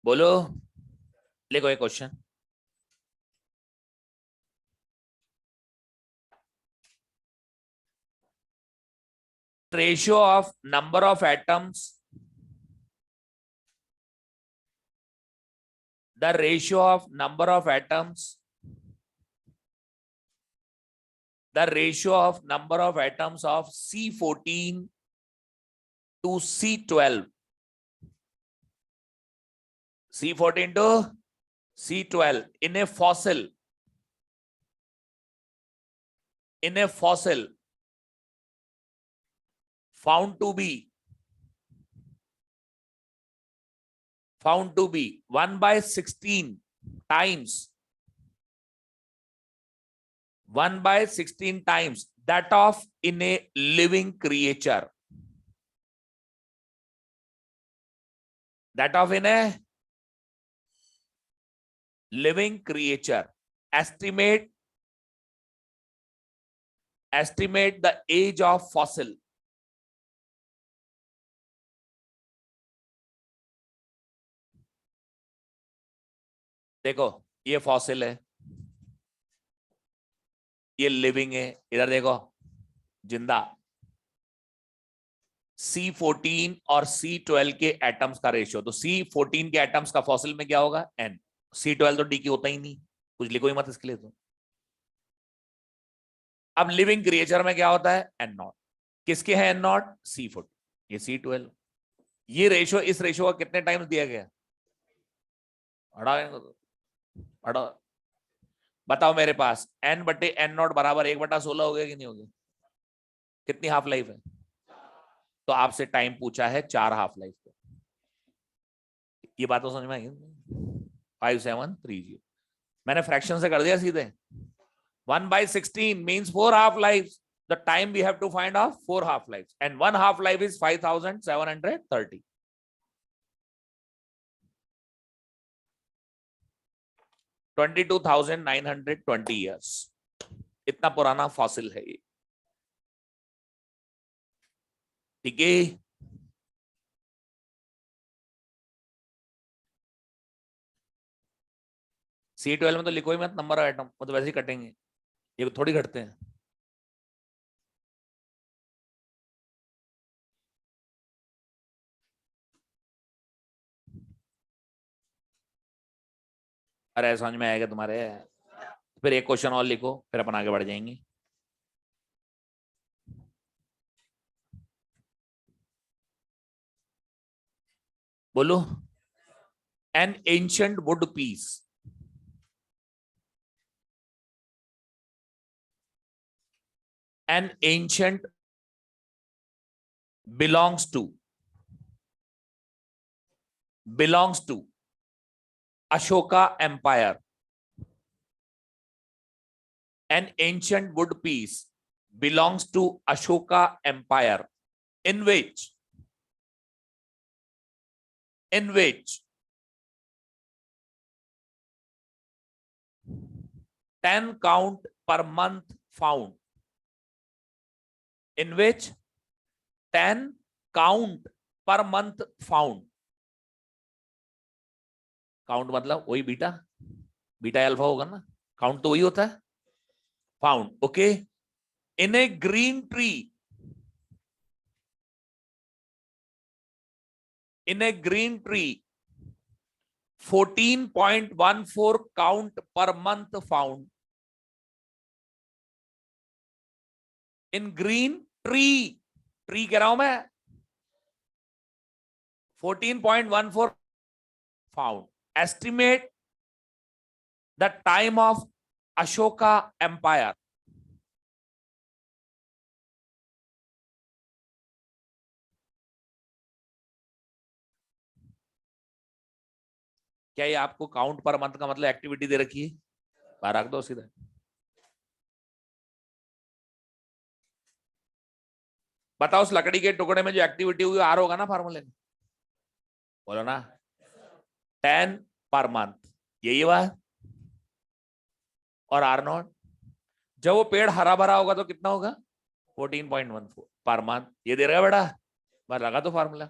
A: बोलो, लिखो एक question. Ratio of number of atoms, the ratio of number of atoms, the ratio of number of atoms of C14 to C12, C14 to C12 in a fossil, found to be 1/16 times, 1/16 times that of in a living creature, that of in a living creature. Estimate the age of fossil. देखो ये fossil है, ये living है, इधर देखो जिंदा। C14 और C12 के एटम्स का रेशियो, तो C14 के एटम्स का फॉसिल में क्या होगा, N। C12 तो D की होता ही नहीं, कुछ लिखो ही मत इसके लिए। तो अब लिविंग क्रिएचर में क्या होता है, N0। किसके है N0, C14, ये C12। ये रेशियो, इस रेशियो का कितने टाइम्स दिया गया, हटा। बताओ मेरे पास N/N0 बराबर 1/16 हो गया कि नहीं हो गया? कितनी हाफ लाइफ है? तो आपसे टाइम पूछा है 4 हाफ लाइफ का। ये बात तो समझ में आई? 5730 मैंने फ्रैक्शन से कर दिया सीधे। 1/16 means 4 half lives. The time we have to find out 4 half lives, and 1 half life is 5730. 22,920 years. इतना पुराना फॉसिल है ये। ठीक है, C12 में तो लिखो ही मत नंबर ऑफ एटम, वो तो वैसे ही कटेंगे, ये थोड़ी घटते हैं। अरे समझ में आएगा तुम्हारे। फिर एक क्वेश्चन और लिखो, फिर अपन आगे बढ़ जाएंगे। बोलो। An ancient wood piece, an ancient belongs to Ashoka Empire. An ancient wood piece belongs to Ashoka Empire, in which 10 count per month found. In which 10 count per month found. Count मतलब वही beta, beta alpha होगा ना, count तो वही होता है, found. Okay, in A green tree, in a green tree 14.14 count per month found. In green tree, tree कह रहा हूं मैं, 14.14 found. Estimate the time of Ashoka Empire. क्या ये आपको काउंट पर मंथ का मतलब एक्टिविटी दे रखी है? बाहर रख दो सीधा। बताओ उस लकड़ी के टुकड़े में जो एक्टिविटी हुई आर होगा ना फार्मूले में, बोलो ना। 10 पर मंथ, यही हुआ। और R0, जब वो पेड़ हरा भरा होगा तो कितना होगा, 14.14 पर मंथ। ये दे रहा है बेटा, बार लगा तो formula.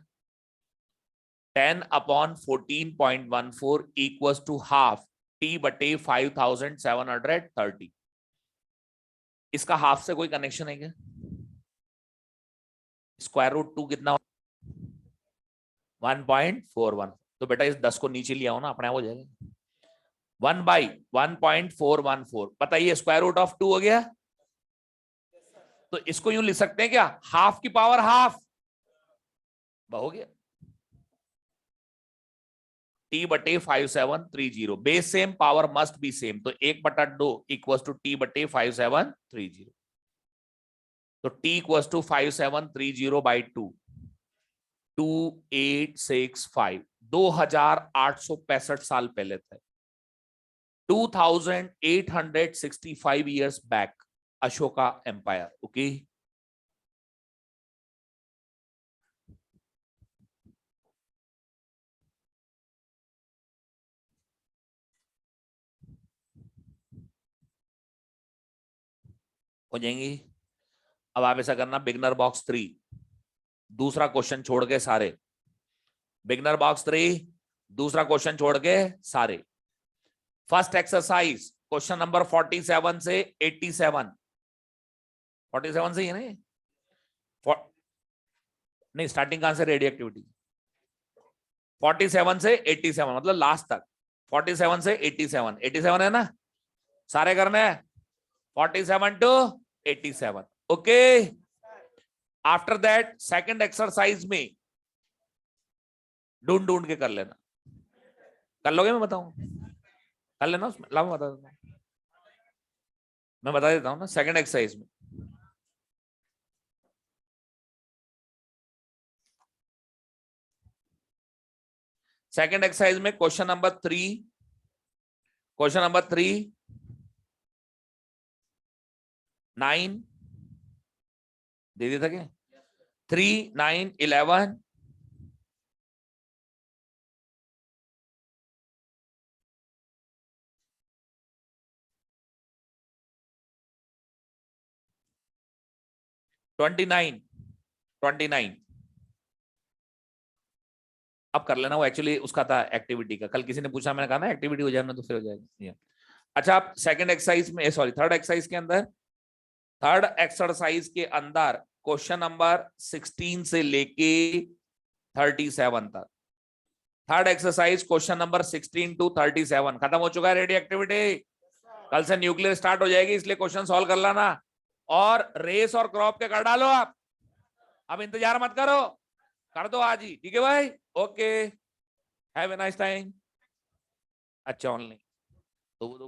A: 10/14.14 equals to half T/5730। इसका हाफ से कोई कनेक्शन है क्या? √2 कितना, 1.41। तो बेटा इस 10 को नीचे लिया हो ना, अपने आप हो जाएगा। 1/1.414, बताइए √2 हो गया। तो इसको यूं लिख सकते हैं क्या, हाफ की पावर हाफ, हो गया। T/5730, base same power must be same, तो 1/2 इक्वल टू T/5730। तो T इक्वल टू 5730/2, 2865, 2865 साल पहले थे। 2865 years back, Ashoka Empire. Okay, हो जाएंगी। अब आप ऐसा करना, बिगनर बॉक्स 3, दूसरा क्वेश्चन छोड़ के सारे, बिगनर बॉक्स 3 दूसरा क्वेश्चन छोड़ के सारे। फर्स्ट एक्सरसाइज क्वेश्चन नंबर 47 से 87, 47 से ही है ना? नहीं, स्टार्टिंग कहां से? रेडियो एक्टिविटी 47 से 87 मतलब लास्ट तक। 47 से 87, 87 है ना? सारे करने हैं 47 to 87। Okay, after that second exercise में ढूंढ ढूंढ के कर लेना। कर लोगे? मैं बताऊं? कर लेना उसमें। ला मैं बता देता हूं, मैं बता देता हूं ना सेकंड एक्सरसाइज में। सेकंड एक्सरसाइज में क्वेश्चन नंबर 3, क्वेश्चन नंबर 3 9 दे दिया था क्या? 3 9 11 29 29। अब कर लेना, वो एक्चुअली उसका था एक्टिविटी का। कल किसी ने पूछा, मैंने कहा ना एक्टिविटी हो जाए ना तो फिर हो जाएगा। अच्छा, आप सेकंड एक्सरसाइज में, सॉरी थर्ड एक्सरसाइज के अंदर, थर्ड एक्सरसाइज के अंदर क्वेश्चन नंबर 16 से लेके 37 तक, third exercise question number 16 to 37 खत्म हो चुका है रेडियो एक्टिविटी। कल से न्यूक्लियर स्टार्ट हो जाएगी, इसलिए क्वेश्चन सॉल्व कर लाना। और रेस और क्रॉप के कर डालो आप, अब इंतजार मत करो, कर दो आज ही, ठीक है भाई? Okay, have a nice time. अच्छा ऑनलाइन तो